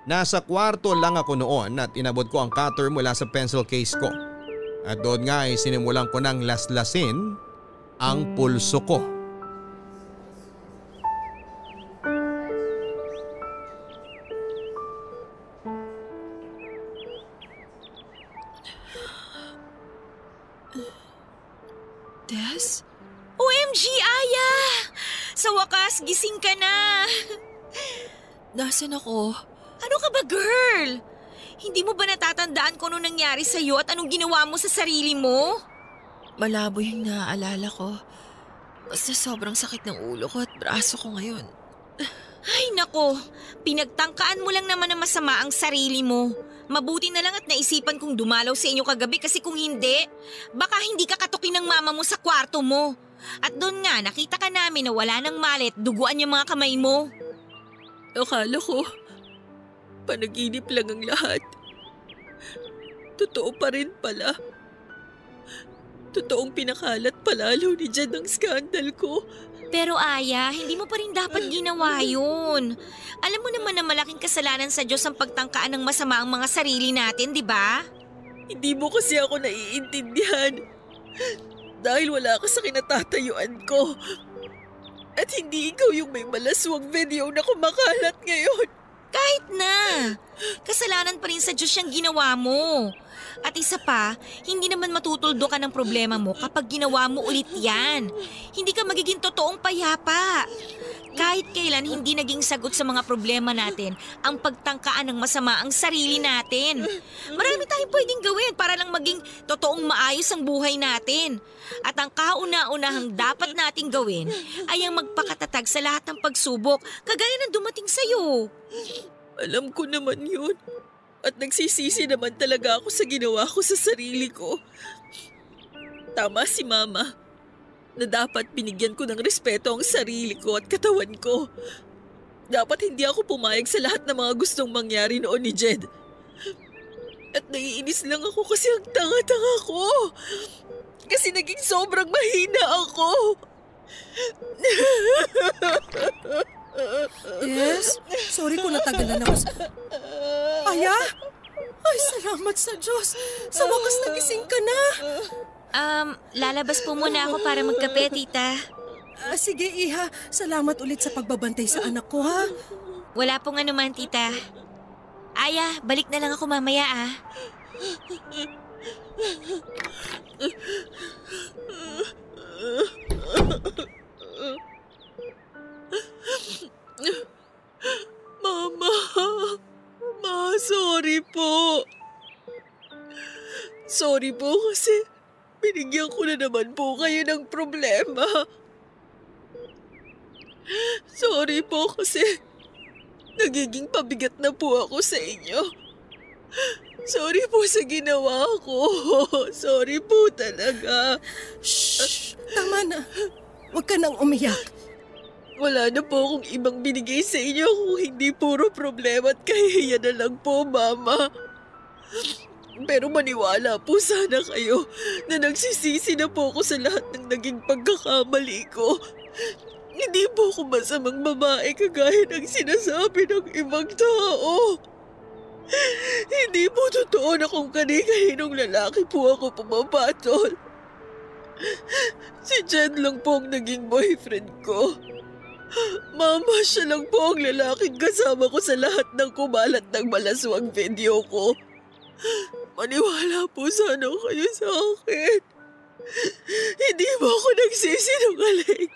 Nasa kwarto lang ako noon at inabot ko ang cutter mula sa pencil case ko. At doon nga ay sinimulan ko ng laslasin ang pulso ko. Tess? OMG, Aya! Sa wakas, gising ka na! Nasaan ako? Ano ka ba, girl? Hindi mo ba natatandaan kung anong nangyari sa'yo at anong ginawa mo sa sarili mo? Malabo yung naaalala ko. Basta sobrang sakit ng ulo ko at braso ko ngayon. Ay nako, pinagtangkaan mo lang naman na masama ang sarili mo. Mabuti na lang at naisipan kong dumalaw sa inyo kagabi kasi kung hindi, baka hindi ka katukin ng mama mo sa kwarto mo. At doon nga, nakita ka namin na wala ng malit, duguan yung mga kamay mo. Akala ko, panaginip lang ang lahat. Totoo pa rin pala. Totoong pinakalat palalo ni Jed ang skandal ko. Pero Aya, hindi mo pa rin dapat ginawa yun. Alam mo naman na malaking kasalanan sa Diyos ang pagtangkaan ng masama ang mga sarili natin, di ba? Hindi mo kasi ako naiintindihan. Dahil wala ka sa kinatatayuan ko. At hindi ikaw yung may malaswang video na kumakalat ngayon. Kahit na. Kasalanan pa rin sa Diyos yung ginawa mo. At isa pa, hindi naman matutuldo ka ng problema mo kapag ginawa mo ulit yan. Hindi ka magiging totoong payapa. Kahit kailan hindi naging sagot sa mga problema natin ang pagtangkaan ng masama ang sarili natin. Marami tayong pwedeng gawin para lang maging totoong maayos ang buhay natin. At ang kauna-unahang dapat nating gawin ay ang magpakatatag sa lahat ng pagsubok kagaya ng dumating sa'yo. Alam ko naman yun. At nagsisisi naman talaga ako sa ginawa ko sa sarili ko. Tama si Mama na dapat binigyan ko ng respeto ang sarili ko at katawan ko. Dapat hindi ako pumayag sa lahat ng mga gustong mangyari noon ni Jed. At naiinis lang ako kasi ang tanga-tanga ko. Kasi naging sobrang mahina ako. Yes? Sorry kung natagalan ako sa... Aya? Ay, salamat sa Diyos. Sa wakas nagising ka na. Lalabas po muna ako para magkape, tita. Sige, Iha. Salamat ulit sa pagbabantay sa anak ko, ha? Wala pong anuman, tita. Aya, balik na lang ako mamaya, ah. Mama, sorry po. Sorry po kasi binigyan ko na naman po kayo ng problema. Sorry po kasi nagiging pabigat na po ako sa inyo. Sorry po sa ginawa ko. Sorry po talaga. Shh! Tama na. Huwag ka nang umiyak. Wala na po akong ibang binigay sa inyo kung hindi puro problema at kahihiyan na lang po, Mama. Pero maniwala po sana kayo na nagsisisi na po ako sa lahat ng naging pagkakamali ko. Hindi po ako masamang babae kagaya ng sinasabi ng ibang tao. Hindi po totoo na kung kani-kaninong lalaki po ako pumapatol. Si Jed lang po ang naging boyfriend ko. Mama, siya lang po ang lalaking kasama ko sa lahat ng kumalat ng malaswang video ko. Maniwala po sana kayo sa akin. Hindi mo ako nagsisinungaling.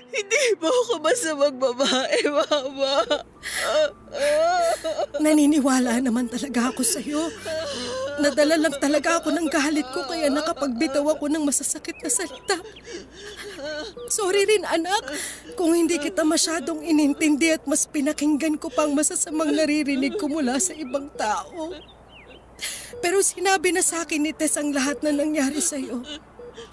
Hindi mo ako masamang babae, Mama. Naniniwala naman talaga ako sa'yo. Nadala lang talaga ako ng galit ko kaya nakapagbitaw ako ng masasakit na salita. Sorry rin, anak, kung hindi kita masyadong inintindi at mas pinakinggan ko pang masasamang naririnig ko mula sa ibang tao. Pero sinabi na sa akin ni Tess ang lahat na nangyari sa'yo.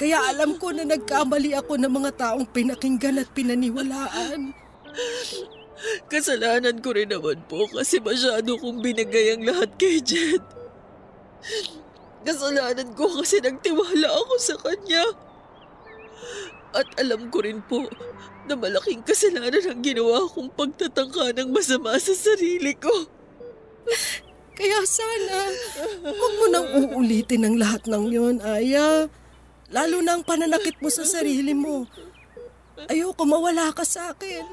Kaya alam ko na nagkamali ako ng mga taong pinakinggan at pinaniwalaan. Kasalanan ko rin naman po kasi masyado kong binigay ang lahat kay Jed. Kasalanan ko kasi nagtiwala ako sa kanya. At alam ko rin po na malaking kasalanan ang ginawa kong pagtatangka ng masama sa sarili ko. Kaya sana, huwag mo nang uulitin ang lahat ng yon, Aya. Lalo na ang pananakit mo sa sarili mo. Ayoko mawala ka sa akin.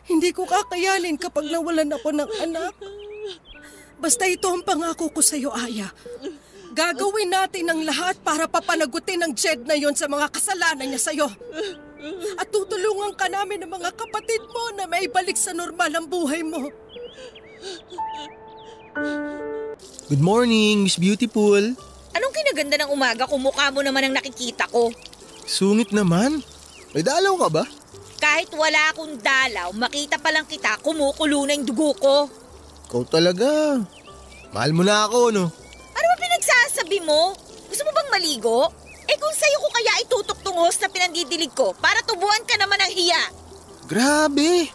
Hindi ko kakayanin kapag nawalan ako ng anak. Basta ito ang pangako ko sa'yo, Aya. Gagawin natin ang lahat para papanagutin ang Jed na yon sa mga kasalanan niya sa'yo. At tutulungan ka namin ng mga kapatid mo na maibalik sa normal ang buhay mo. Good morning, Miss Beautiful. Anong kinaganda ng umaga kung mukha mo naman ang nakikita ko? Sungit naman. May dalaw ka ba? Kahit wala akong dalaw, makita pa lang kita, kumukulo na yung dugo ko. Ikaw talaga. Mahal mo na ako, no? Ano ba pinagsasabi mo? Gusto mo bang maligo? Kung sa'yo ko kaya itutok tong hose na pinandidilig ko para tubuan ka naman ng hiya. Grabe.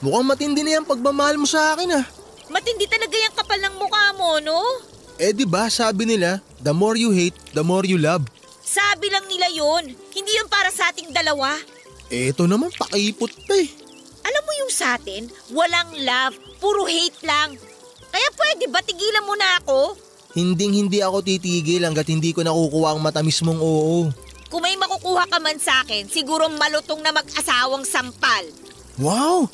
Mukhang matindi na yung pagmamahal mo sa akin, ah. Matindi talaga yung kapal ng mukha mo, no? Diba sabi nila, the more you hate, the more you love. Sabi lang nila yun. Hindi yun para sa ating dalawa. Ito naman, pakipot pa eh. Alam mo yung sa atin, walang love, puro hate lang. Kaya pwede ba tigilan mo na ako? Hindi ako titigil hanggat hindi ko nakukuha ang matamis mong oo. Kung may makukuha ka man sa akin, siguro malutong na mag-asawang sampal. Wow!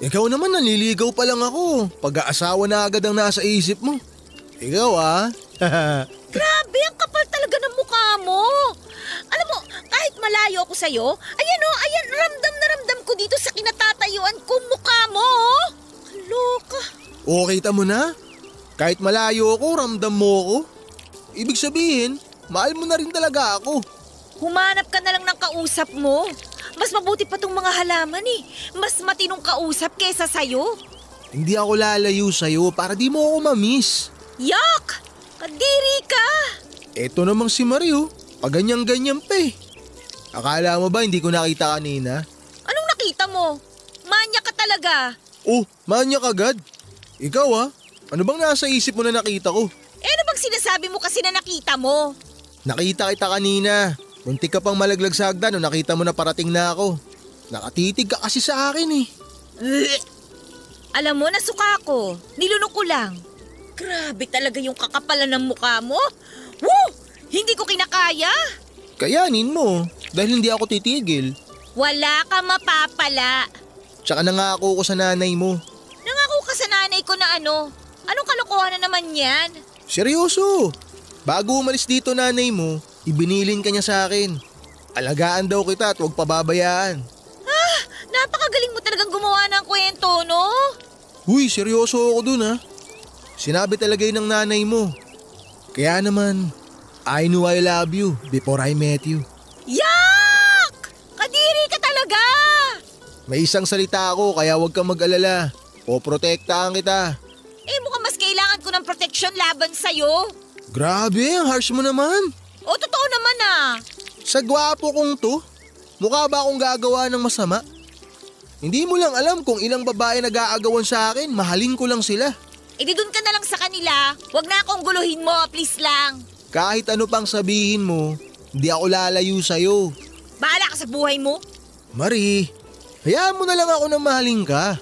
Ikaw naman nanliligaw pa lang ako. Pag-aasawa na agad ang nasa isip mo. Ikaw Grabe, ang kapal talaga ng mukha mo. Alam mo, kahit malayo ako sa'yo, ayan, ramdam na ramdam ko dito sa kinatatayuan kong mukha mo. Loka. O, kita mo na? Kahit malayo ako, ramdam mo ako. Ibig sabihin, mahal mo na rin talaga ako. Humanap ka na lang ng kausap mo. Mas mabuti pa tong mga halaman eh. Mas matinong kausap kesa sa'yo. Hindi ako lalayo sa'yo para di mo ako mamiss. Yak! Kadiri ka! Eto namang si Mario, paganyan-ganyan pa eh. Akala mo ba hindi ko nakita kanina? Anong nakita mo? Manya ka talaga. Oh, manyak agad. Ikaw ano bang nasa isip mo na nakita ko? Ano bang sinasabi mo kasi na nakita mo? Nakita kita kanina. Muntik ka pang malaglag sa hagdan nung nakita mo na parating na ako. Nakatitig ka kasi sa akin eh. Alam mo, nasuka ako. Nilunok ko lang. Grabe talaga yung kakapalan ng mukha mo. Woo! Hindi ko kinakaya. Kayanin mo, dahil hindi ako titigil. Wala ka mapapala. Tsaka nangako ko sa nanay mo. Nangako ka sa nanay ko na ano? Anong kalokohan na naman yan? Seryoso. Bago umalis dito nanay mo, ibinilin ka niya sa akin. Alagaan daw kita at huwag pababayaan. Napakagaling mo talagang gumawa ng kwento, no? Uy, seryoso ako dun Sinabi talaga yun ng nanay mo. Kaya naman, I knew I love you before I met you. Yak! Kadiri ka talaga! May isang salita ako kaya huwag kang mag-alala. O protektahan kita. Mukhang mas kailangan ko ng protection laban sa'yo. Grabe, ang harsh mo naman. Totoo naman Sa gwapo kong to, mukha ba akong gagawa ng masama? Hindi mo lang alam kung ilang babae nag-aagawan sa akin, mahalin ko lang sila. Di dun ka na lang sa kanila. Huwag na akong guluhin mo, please lang. Kahit ano pang sabihin mo, hindi ako lalayo sa'yo. Bahala ka sa buhay mo. Marie, hayaan mo na lang ako na mahalin ka.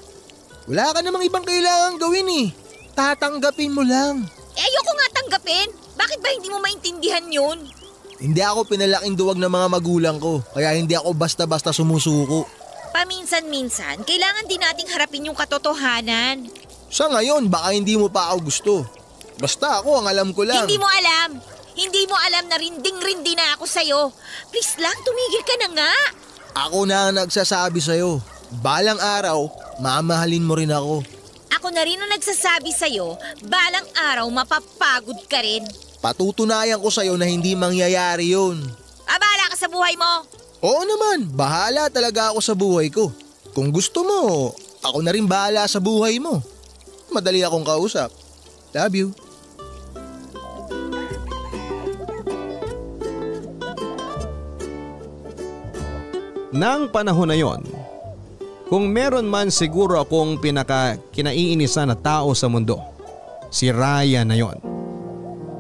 Wala ka namang ibang kailangan gawin eh. Tatanggapin mo lang. Ayoko nga tanggapin. Bakit ba hindi mo maintindihan yun? Hindi ako pinalaking duwag ng mga magulang ko, kaya hindi ako basta-basta sumusuko. Paminsan-minsan, kailangan din nating harapin yung katotohanan. Sa ngayon, baka hindi mo pa ako gusto. Basta ako, ang alam ko lang. Hindi mo alam. Hindi mo alam na rinding-rindi na ako sa'yo. Please lang, tumigil ka na nga. Ako na ang nagsasabi sa'yo. Balang araw, mamahalin mo rin ako. Ako na rin ang nagsasabi sa'yo, balang araw mapapagod ka rin. Patutunayan ko sa'yo na hindi mangyayari yun. Bahala ka sa buhay mo. Oo naman, bahala talaga ako sa buhay ko. Kung gusto mo, ako na rin bahala sa buhay mo. Madali akong kausap. Love you. Nang panahon na yon, kung meron man siguro akong kinaiinisan na tao sa mundo, si Ryan na yon.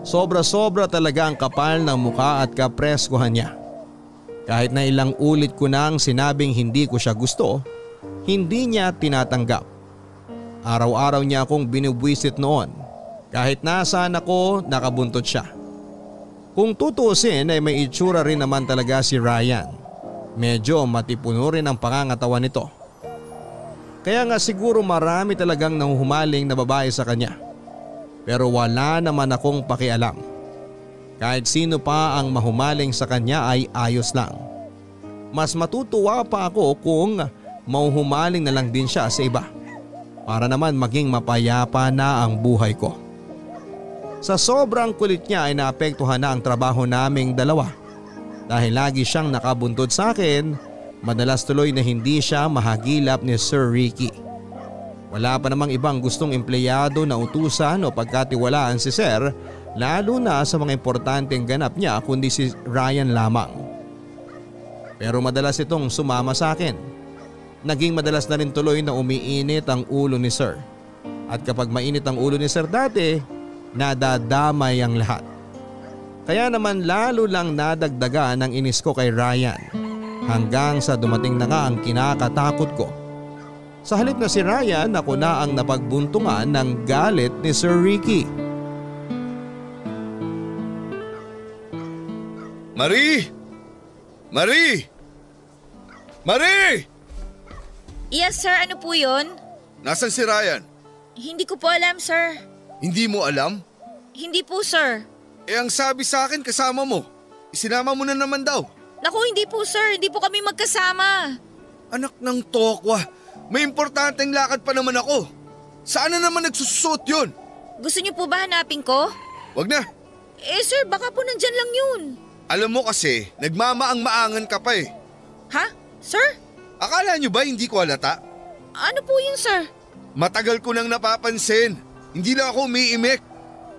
Sobra-sobra talaga ang kapal ng mukha at kapreskuhan niya. Kahit na ilang ulit ko nang sinabing hindi ko siya gusto, hindi niya tinatanggap. Araw-araw niya akong binubwisit noon. Kahit nasaan ako, nakabuntot siya. Kung tutuusin ay may itsura rin naman talaga si Ryan. Medyo matipuno rin ang pangangatawan nito. Kaya nga siguro marami talagang nahuhumaling na babae sa kanya. Pero wala naman akong pakialam. Kahit sino pa ang mahumaling sa kanya ay ayos lang. mas matutuwa pa ako kung mauhumaling na lang din siya sa iba para naman maging mapayapa na ang buhay ko. Sa sobrang kulit niya ay naapektuhan na ang trabaho naming dalawa dahil lagi siyang nakabuntod sa akin, madalas tuloy na hindi siya mahagilap ni Sir Ricky. Wala pa namang ibang gustong empleyado na utusan o pagkatiwalaan si Sir, lalo na sa mga importanteng ganap niya kundi si Ryan lamang. Pero madalas itong sumama sa akin. Naging madalas na rin tuloy na umiinit ang ulo ni Sir. At kapag mainit ang ulo ni Sir dati, nadadamay ang lahat. Kaya naman lalo lang nadagdagan ang inis ko kay Ryan hanggang sa dumating na nga ang kinakatakot ko. Sa halip na si Ryan, ako na ang napagbuntungan ng galit ni Sir Ricky. Marie! Marie! Marie! Yes sir, ano po yun? Nasaan si Ryan? Hindi ko po alam sir. Hindi mo alam? Hindi po sir. Ang sabi sa akin kasama mo. Isinama mo na naman daw. Naku, hindi po sir, hindi po kami magkasama. Anak ng tokwa, may importanteng lakad pa naman ako. Saan na naman nagsusuot yun? Gusto niyo po ba hanapin ko? Wag na. Sir, baka po nandyan lang yun. Alam mo kasi, nagmamaang-maangan ka pa eh. Ha? Sir? Akala nyo ba hindi ko halata? Ano po yun sir? Matagal ko nang napapansin. Hindi lang ako umiimik.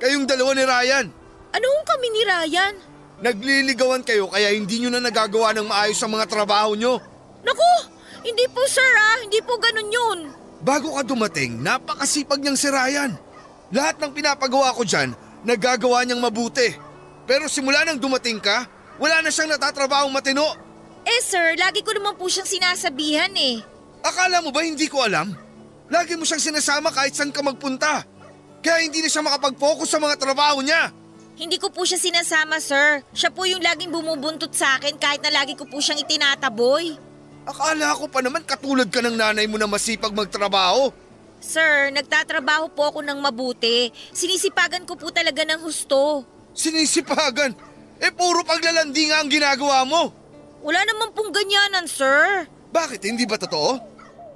Kayong dalawa ni Ryan. Ano kami ni Ryan? Nagliligawan kayo kaya hindi nyo na nagagawa ng maayos ang mga trabaho nyo. Naku! Hindi po sir hindi po ganun yun. Bago ka dumating, napakasipag niyang si Ryan. Lahat ng pinapagawa ko dyan, nagagawa niyang mabuti. Pero simula nang dumating ka, wala na siyang natatrabahong matino. Sir, lagi ko naman po siyang sinasabihan eh. Akala mo ba hindi ko alam? Lagi mo siyang sinasama kahit saan ka magpunta. Kaya hindi na siya makapag-focus sa mga trabaho niya. Hindi ko po siya sinasama, sir. Siya po yung laging bumubuntot sa akin kahit na lagi ko po siyang itinataboy. Akala ko pa naman katulad ka ng nanay mo na masipag magtrabaho. Sir, nagtatrabaho po ako ng mabuti. Sinisipagan ko po talaga ng husto. Sinisipagan? Puro paglalandi nga ang ginagawa mo. Wala naman pong ganyanan, sir. Bakit? Hindi ba totoo?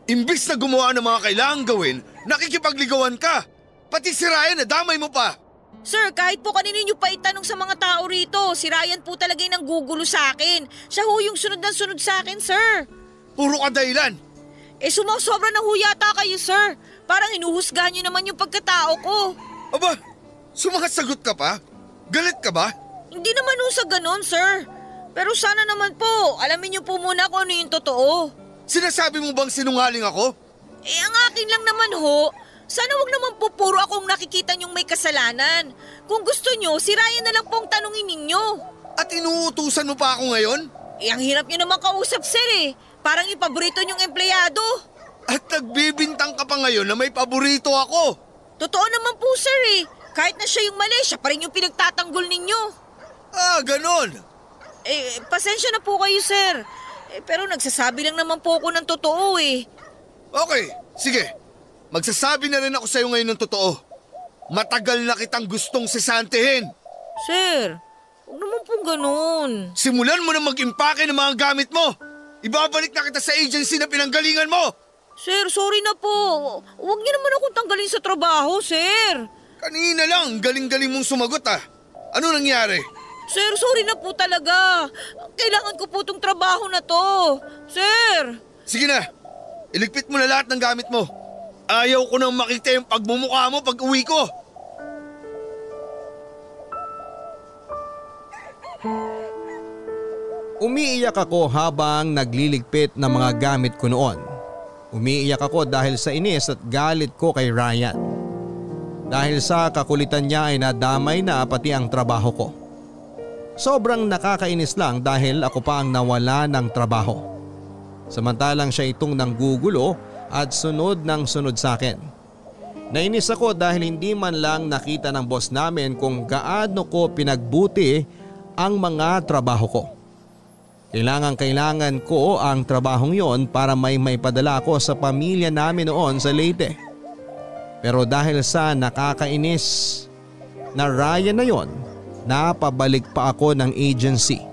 Imbis na gumawa ng mga kailangang gawin, nakikipagligawan ka. Pati si Ryan, nadamay mo pa. Sir, kahit po kanino nyo pa itanong sa mga tao rito, si Ryan po talaga yung nanggugulo sa akin. Siya ho yung sunod na sunod sa akin, sir. Puro ka dahilan. Sumasobra na ho yata kayo, sir. Parang inuhusgahan nyo naman yung pagkatao ko. Aba, sumasagot ka pa? Galit ka ba? Hindi naman ho sa ganon, sir. Pero sana naman po, alamin niyo po muna kung ano yung totoo. Sinasabi mo bang sinungaling ako? Ang akin lang naman ho. Sana wag naman po puro akong nakikita niyong may kasalanan. Kung gusto niyo, si Ryan na lang pong tanungin ninyo. At inuutusan mo pa ako ngayon? Ang hirap niyo naman kausap, sir eh. Parang ipaborito niyong empleyado. At nagbibintang ka pa ngayon na may paborito ako. Totoo naman po, sir eh. Kahit na siya yung mali, siya pa rin yung pinagtatanggol ninyo. Ganon. Pasensya na po kayo, sir. Pero nagsasabi lang naman po ako ng totoo eh. Okay, sige. Magsasabi na rin ako sa'yo ngayon ng totoo. Matagal na kitang gustong sisantihin. Sir, huwag naman pong ganun. Simulan mo na mag-impake ng mga gamit mo. Ibabalik na kita sa agency na pinanggalingan mo. Sir, sorry na po. Huwag niyo naman akong tanggalin sa trabaho, sir. Kanina lang, galing-galing mong sumagot Ano nangyari? Sir, sorry na po talaga. Kailangan ko po itong trabaho na to. Sir! Sige na, iligpit mo na lahat ng gamit mo. Ayaw ko nang makita yung pagmumukha mo pag uwi ko. Umiiyak ako habang nagliligpit ng mga gamit ko noon. Umiiyak ako dahil sa inis at galit ko kay Ryan. Dahil sa kakulitan niya ay nadamay na pati ang trabaho ko. Sobrang nakakainis lang dahil ako pa ang nawala ng trabaho. Samantalang siya itong nanggugulo at sunod ng sunod sa akin. Nainis ako dahil hindi man lang nakita ng boss namin kung gaano ko pinagbuti ang mga trabaho ko. Kailangan ko ang trabahong yon para may maipadala ko sa pamilya namin noon sa Leyte. Pero dahil sa nakakainis na Ryan na yon, napabalik pa ako ng agency.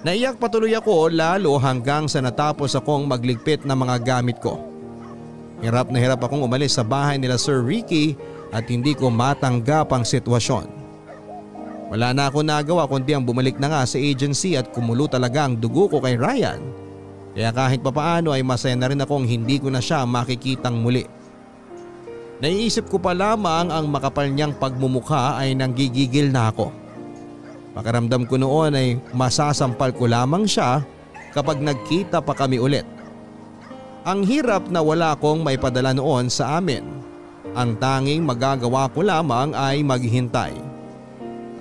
Naiyak patuloy ako lalo hanggang sa natapos akong magligpit ng mga gamit ko. Hirap na hirap akong umalis sa bahay nila Sir Ricky at hindi ko matanggap ang sitwasyon. Wala na ako nagawa kundi ang bumalik na nga sa agency at kumulo talaga ang dugo ko kay Ryan. Kaya kahit papaano ay masaya na rin akong hindi ko na siya makikitang muli. Naiisip ko pa lamang ang makapal niyang pagmumukha ay nanggigigil na ako. Pakiramdam ko noon ay masasampal ko lamang siya kapag nagkita pa kami ulit. Ang hirap na wala akong maipadala noon sa amin. Ang tanging magagawa ko lamang ay maghintay.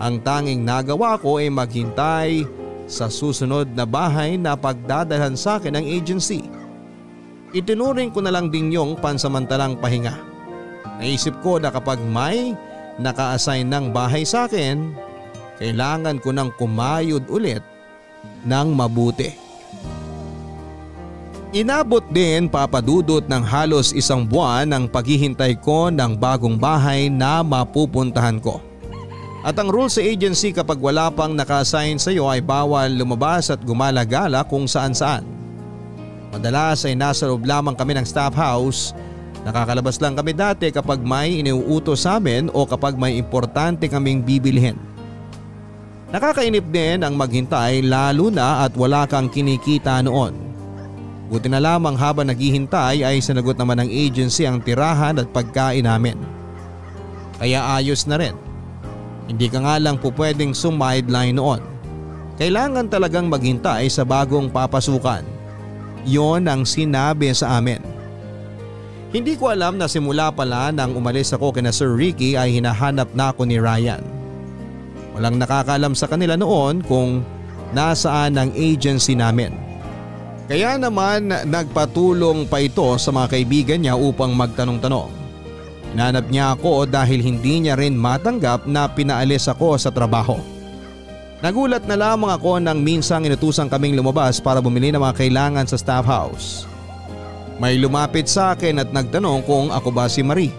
Ang tanging nagawa ko ay maghintay sa susunod na bahay na pagdadalhan sa akin ng agency. Itinuring ko na lang din yung pansamantalang pahinga. Naisip ko na kapag may naka-assign ng bahay sa akin, kailangan ko nang kumayod ulit ng mabuti. Inabot din papadudot ng halos 1 buwan ang paghihintay ko ng bagong bahay na mapupuntahan ko. At ang rule sa agency kapag wala pang naka-assign sa iyo ay bawal lumabas at gumala-gala kung saan-saan. Madalas ay nasa loob lamang kami ng staff house. Nakakalabas lang kami dati kapag may iniuutos sa amin o kapag may importante kaming bibilhin. Nakakainip din ang maghintay lalo na at wala kang kinikita noon. Buti na lamang habang naghihintay ay sinagot naman ng agency ang tirahan at pagkain namin. Kaya ayos na rin. Hindi ka nga lang po pwedeng sumideline noon. Kailangan talagang maghintay sa bagong papasukan. Yon ang sinabi sa amin. Hindi ko alam na simula pala nang umalis ako kina Sir Ricky ay hinahanap na ako ni Ryan. Walang nakakaalam sa kanila noon kung nasaan ang agency namin. Kaya naman nagpatulong pa ito sa mga kaibigan niya upang magtanong-tanong. Hinanap niya ako dahil hindi niya rin matanggap na pinaalis ako sa trabaho. Nagulat na lamang ako nang minsang inutusan kaming lumabas para bumili ng mga kailangan sa staff house. May lumapit sa akin at nagtanong kung ako ba si Marie.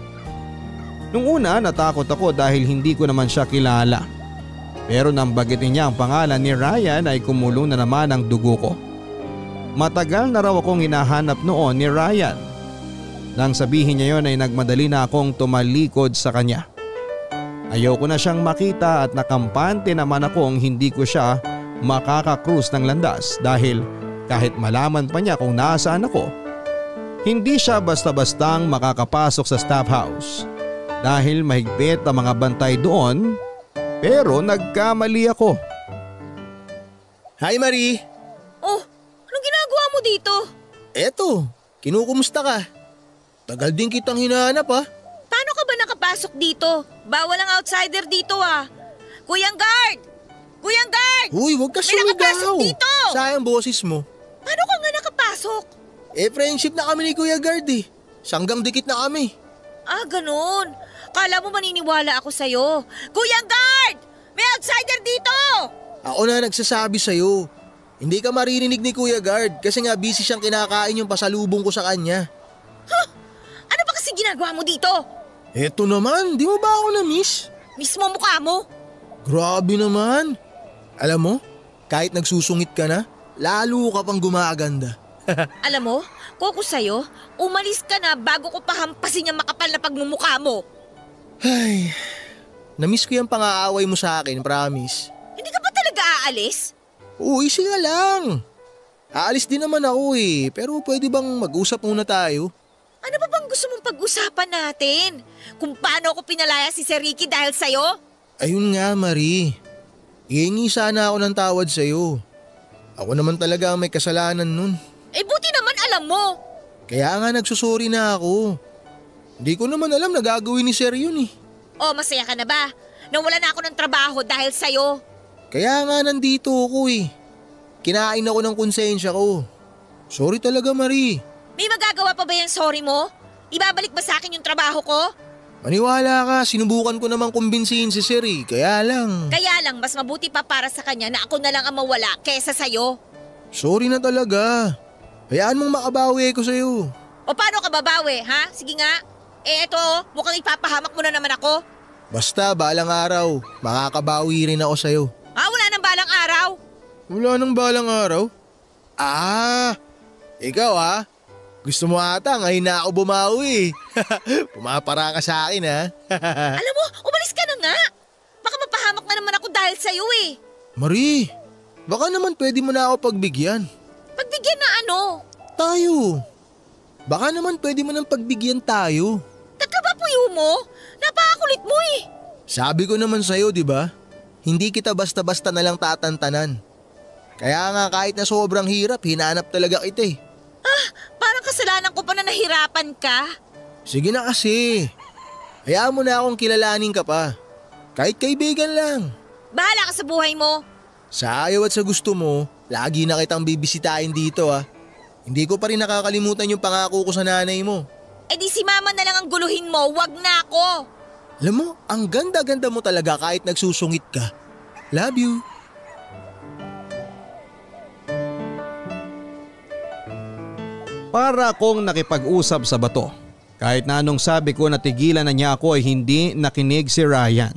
Nung una natakot ako dahil hindi ko naman siya kilala. Pero nang bagitin niya ang pangalan ni Ryan ay kumulo na naman ang dugo ko. Matagal na raw akong hinahanap noon ni Ryan. Nang sabihin niya yon ay nagmadali na akong tumalikod sa kanya. Ayoko na siyang makita at nakampante naman akong hindi ko siya makakakrus ng landas dahil kahit malaman pa niya kung nasaan ako, hindi siya basta-bastang makakapasok sa staff house dahil mahigpit ang mga bantay doon, pero nagkamali ako. Hi Marie! Oh, anong ginagawa mo dito? Eto, kinukumusta ka? Tagal din kitang hinahanap ha. Paano ka ba nakapasok dito? Bawal ang outsider dito ah. Kuyang guard! Kuyang guard! Uy, huwag ka May nakapasok sumigaw. dito! Sayang boses mo. Paano ka nga nakapasok? Friendship na kami ni Kuya Guard eh. Sanggang dikit na kami. Ah, ganun. Kala mo maniniwala ako sa'yo. Kuyang guard! May outsider dito! Ako na nagsasabi sa'yo. Hindi ka maririnig ni Kuya Guard kasi nga busy siyang kinakain yung pasalubong ko sa kanya. Huh? Ano ba kasi ginagawa mo dito? Eto naman, di mo ba ako na-miss? Mismo mukha mo? Grabe naman. Alam mo, kahit nagsusungit ka na, lalo ka pang gumaganda. Alam mo, kung ako sa'yo, umalis ka na bago ko pahampasin yung makapal na pagmumukha mo. Ay, na-miss ko yung pang-aaway mo sa akin, promise. Hindi ka ba talaga aalis? Uy, sige lang. Aalis din naman ako eh, pero pwede bang mag-usap muna tayo? Ano ba bang gusto mong pag-usapan natin? Kung paano ako pinalaya si Sir Ricky dahil sa'yo? Ayun nga, Marie. Ihingi sana ako ng tawad sa'yo. Ako naman talaga ang may kasalanan nun. Buti naman alam mo. Kaya nga nagsusuri na ako. Hindi ko naman alam na gagawin ni Sir yun eh. Oh, masaya ka na ba? Nawala na ako ng trabaho dahil sa'yo. Kaya nga nandito ako eh. Kinain ako ng konsensya ko. Sorry talaga, Marie. May magagawa pa ba yung sorry mo? Ibabalik ba sa akin yung trabaho ko? Maniwala ka, sinubukan ko namang kumbinsihin si Sir eh. Kaya lang, mas mabuti pa para sa kanya na ako na lang ang mawala kesa sa'yo. sorry na talaga. Hayaan mong makabawi ko sa'yo. O paano ka babawi, ha? Sige nga. Eto, mukhang ipapahamak mo na naman ako. Basta, balang araw, makakabawi rin ako sa'yo. Wala nang balang araw. Wala nang balang araw? Ikaw Gusto mo ata ngayon na ako bumawi. Pumapara ka sa akin Alam mo, umalis ka na nga. Baka mapahamak na naman ako dahil sa'yo Marie, baka naman pwede mo na ako pagbigyan. Pagbigyan na ano? Tayo. Baka naman pwede mo nang pagbigyan tayo. Tatabapuyo mo? Napakakulit mo Sabi ko naman sa'yo, di ba? Hindi kita basta-basta na lang tatantanan. Kaya nga kahit na sobrang hirap, hinanap talaga kita Parang kasalanan ko pa na nahirapan ka. Sige na kasi. Hayaan mo na akong kilalanin ka pa. Kahit kaibigan lang. Bahala ka sa buhay mo. Sa ayaw at sa gusto mo, lagi na kitang bibisitahin dito Hindi ko pa rin nakakalimutan yung pangako ko sa nanay mo. Eh di si mama na lang ang guluhin mo, wag na ako. Alam mo, ang ganda-ganda mo talaga kahit nagsusungit ka. Love you. Para akong nakipag-usap sa bato. Kahit na anong sabi ko na tigilan na niya ako ay hindi nakinig si Ryan.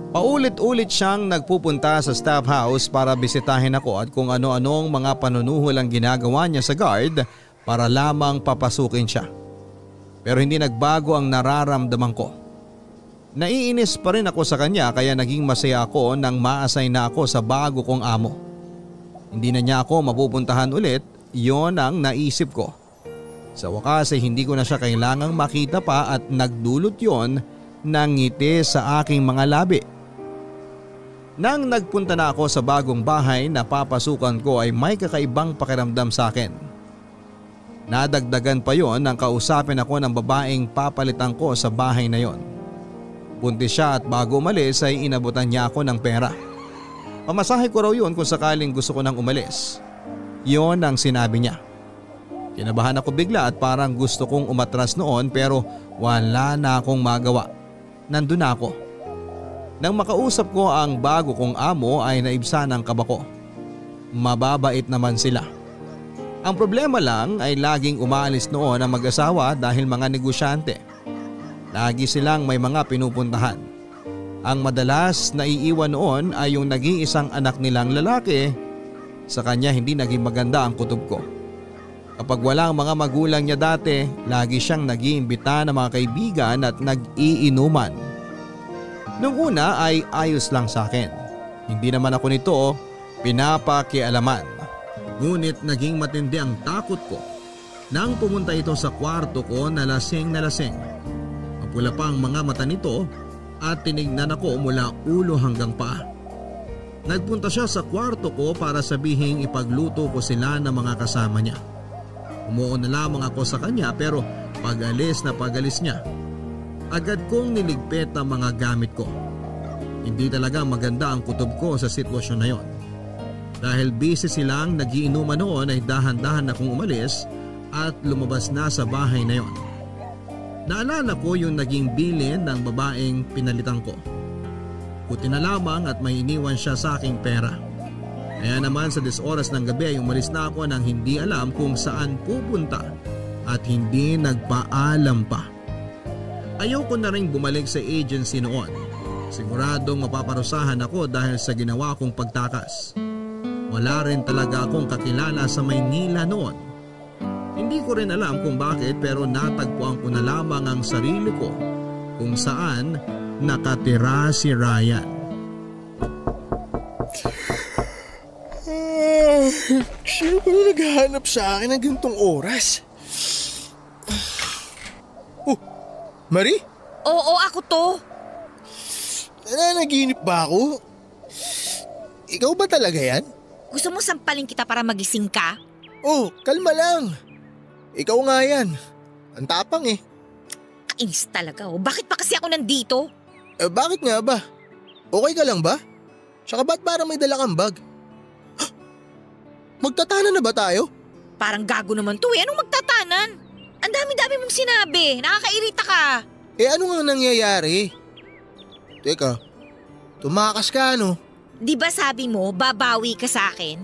Paulit-ulit siyang nagpupunta sa staff house para bisitahin ako at kung ano-anong mga panunuhol ang ginagawa niya sa guard para lamang papasukin siya. Pero hindi nagbago ang nararamdaman ko. Naiinis pa rin ako sa kanya kaya naging masaya ako nang ma-assign na ako sa bago kong amo. Hindi na niya ako mapupuntahan ulit, yon ang naisip ko. Sa wakas ay hindi ko na siya kailangang makita pa at nagdulot yon ng ngiti sa aking mga labi. Nang nagpunta na ako sa bagong bahay na papasukan ko ay may kakaibang pakiramdam sa akin. Nadagdagan pa yon nang kausapin ako ng babaeng papalitan ko sa bahay na yon. Buntis siya at bago umalis ay inabutan niya ako ng pera. Pamasahe ko raw yun kung sakaling gusto ko nang umalis. Yon ang sinabi niya. Kinabahan ako bigla at parang gusto kong umatras noon pero wala na akong magawa. Nandun na ako. Nang makausap ko ang bago kong amo ay naibsan ang kaba ko. Mababait naman sila. Ang problema lang ay laging umaalis noon ang mag-asawa dahil mga negosyante. Lagi silang may mga pinupuntahan. Ang madalas na iiwan noon ay yung nag-iisang anak nilang lalaki. Sa kanya hindi naging maganda ang kutob ko. Kapag walang mga magulang niya dati, lagi siyang nag-iimbita ng mga kaibigan at nag-iinuman. Nung una ay ayos lang sa akin. Hindi naman ako nito pinapakialaman. Ngunit naging matindi ang takot ko nang pumunta ito sa kwarto ko na lasing na lasing. Mapula pa ang mga mata nito at tinignan ako mula ulo hanggang paa. Nagpunta siya sa kwarto ko para sabihing ipagluto ko sila ng mga kasama niya. Umuo na lamang ako sa kanya pero pag-alis na pag-alis niya, agad kong niligpit ang mga gamit ko. Hindi talaga maganda ang kutob ko sa sitwasyon na yon. Dahil busy silang nagiinuman noon ay dahan-dahan akong umalis at lumabas na sa bahay na yon. Naalala ko yung naging bilin ng babaeng pinalitan ko. Buti na lamang at may iniwan siya sa aking pera. Kaya naman sa 10 oras ng gabi ay umalis na ako nang hindi alam kung saan pupunta at hindi nagpaalam pa. Ayoko na rin bumalik sa agency noon. Siguradong mapaparusahan ako dahil sa ginawa kong pagtakas. Wala rin talaga akong kakilala sa Maynila noon. Hindi ko rin alam kung bakit pero natagpuan ko na lamang ang sarili ko kung saan nakatira si Ryan. Sino ba naghahanap sa akin ng ganitong oras? Marie? Oo, ako to. Nananaginip ba ako? Ikaw ba talaga yan? Gusto mo sampalin kita para magising ka? Oh, kalma lang. Ikaw nga yan. Ang tapang Kainis talaga Bakit pa kasi ako nandito? Bakit nga ba? Okay ka lang ba? Tsaka ba't parang may dala kang bag? Magtatanan na ba tayo? Parang gago naman to Anong magtatanan? Ang dami-dami mong sinabi. Nakakairita ka. Ano nga nangyayari? Teka, tumakas ka Di ba sabi mo babawi ka sa akin?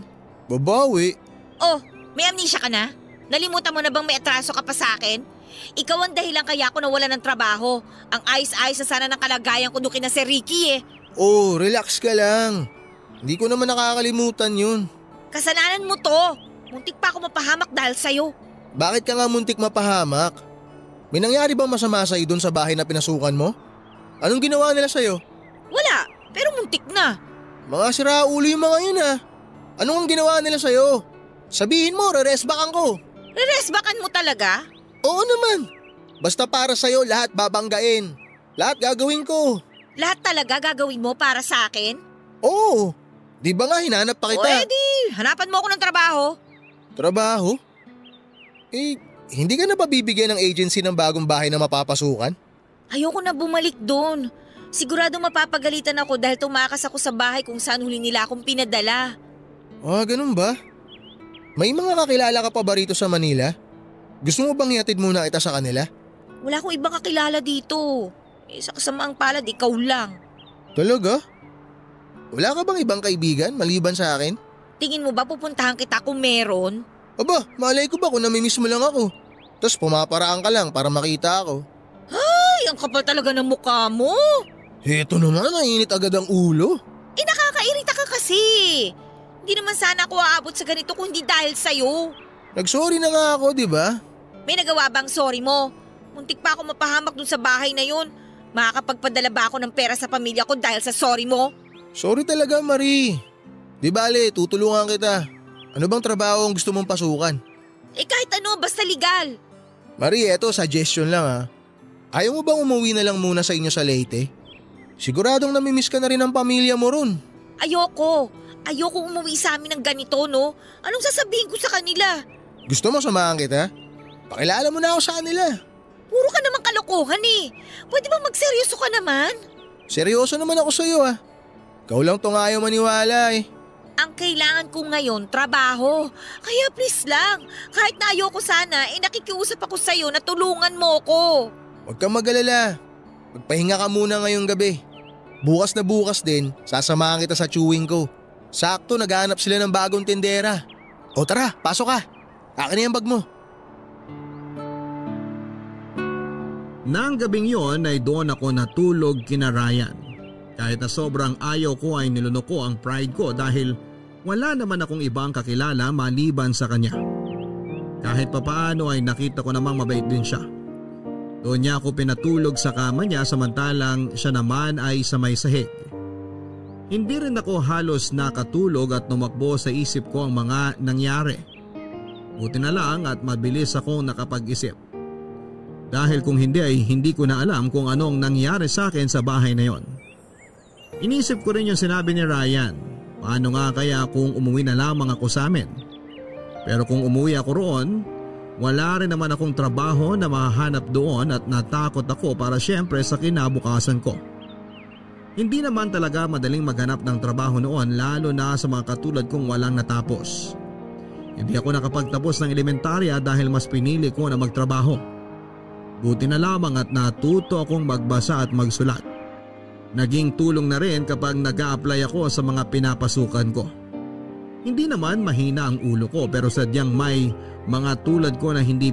Babawi? Oh, may amnesia ka na? Nalimutan mo na bang may atraso ka pa sa akin? Ikaw ang dahilan kaya ako nawala ng trabaho. Ang ayos-ayos na sana ng kalagayan ko nung kina si Ricky Oh, relax ka lang. Hindi ko naman nakakalimutan yun. Kasalanan mo to. Muntik pa ako mapahamak dahil sa'yo. Bakit ka nga muntik mapahamak? May nangyari bang masama sa'yo doon sa bahay na pinasukan mo? Anong ginawa nila sa'yo? Wala, pero muntik na. Mga siraulo yung mga yun ah. Anong ang ginawa nila sa'yo? Sabihin mo, re-resbakan ko. Re-resbakan mo talaga? Oo naman. Basta para sa'yo lahat babanggain. Lahat gagawin ko. Lahat talaga gagawin mo para sa akin? Oo. Di ba nga hinanap pa kita? O edi, hanapan mo ako ng trabaho. Trabaho? Hindi ka na ba bibigyan ng agency ng bagong bahay na mapapasukan? Ayoko na bumalik doon. Sigurado mapapagalitan ako dahil tumakas ako sa bahay kung saan huli nila akong pinadala. Ganun ba? May mga kakilala ka pa ba rito sa Manila? Gusto mo bang ihatid muna kita sa kanila? Wala akong ibang kakilala dito. Sa kasamaang palad, ikaw lang. Talaga? Wala ka bang ibang kaibigan maliban sa akin? Tingin mo ba pupuntahan kita kung meron? Aba, malay ko ba kung namimiss mo lang ako? Tapos pumaparaan ka lang para makita ako. Ay, ang kapal talaga ng mukha mo. Heto naman, nainit agad ang ulo. Nakakairita ka kasi. Hindi naman sana ako aabot sa ganito kung hindi dahil sa'yo. Nagsorry na nga ako, di ba? May nagawa bang sorry mo? Muntik pa ako mapahamak dun sa bahay na yun. Makakapagpadala ba ako ng pera sa pamilya ko dahil sa sorry mo? Sorry talaga, Marie. Di bale, tutulungan kita. Ano bang trabaho ang gusto mong pasukan? Kahit ano, basta legal. Marie, eto suggestion lang ha. Ayaw mo bang umuwi na lang muna sa inyo sa Leyte? Siguradong namimiss ka na rin ng pamilya mo ron. Ayoko umuwi sa amin ng ganito, no? Anong sasabihin ko sa kanila? Gusto mo samahan kita? Pakilala mo na ako sa kanila. Puro ka naman kalokohan eh. Pwede bang magseryoso ka naman? Seryoso naman ako sa'yo ah. Ikaw lang tong ayaw maniwala eh. Ang kailangan ko ngayon, trabaho. Kaya please lang, kahit na ayoko sana, nakikiusap ako sa'yo na tulungan mo ko. Huwag kang mag-alala. Magpahinga ka muna ngayong gabi. Bukas na bukas din, sasamahan kita sa chewing ko. Sakto, naghahanap sila ng bagong tindera. O tara, pasok ka. Akin na yung bag mo. Nang gabing yon ay doon ako natulog kina Ryan. Kahit na sobrang ayaw ko ay nilunok ko ang pride ko dahil wala naman akong ibang kakilala maliban sa kanya. Kahit papaano ay nakita ko namang mabait din siya. Doon niya ako pinatulog sa kama niya samantalang siya naman ay sa may sahig. Hindi rin ako halos nakatulog at tumakbo sa isip ko ang mga nangyari. Buti na lang at mabilis akong nakapag-isip. Dahil kung hindi ay hindi ko na alam kung anong nangyari sa akin sa bahay na yon. Inisip ko rin yung sinabi ni Ryan. Paano nga kaya kung umuwi na lamang ako sa amin? Pero kung umuwi ako roon, wala rin naman akong trabaho na mahanap doon at natakot ako para syempre sa kinabukasan ko. Hindi naman talaga madaling maghanap ng trabaho noon lalo na sa mga katulad kong walang natapos. Hindi ako nakapagtapos ng elementarya dahil mas pinili ko na magtrabaho. Buti na lamang at natuto akong magbasa at magsulat. Naging tulong na rin kapag nag-a-apply ako sa mga pinapasukan ko. Hindi naman mahina ang ulo ko pero sadyang may mga tulad ko na hindi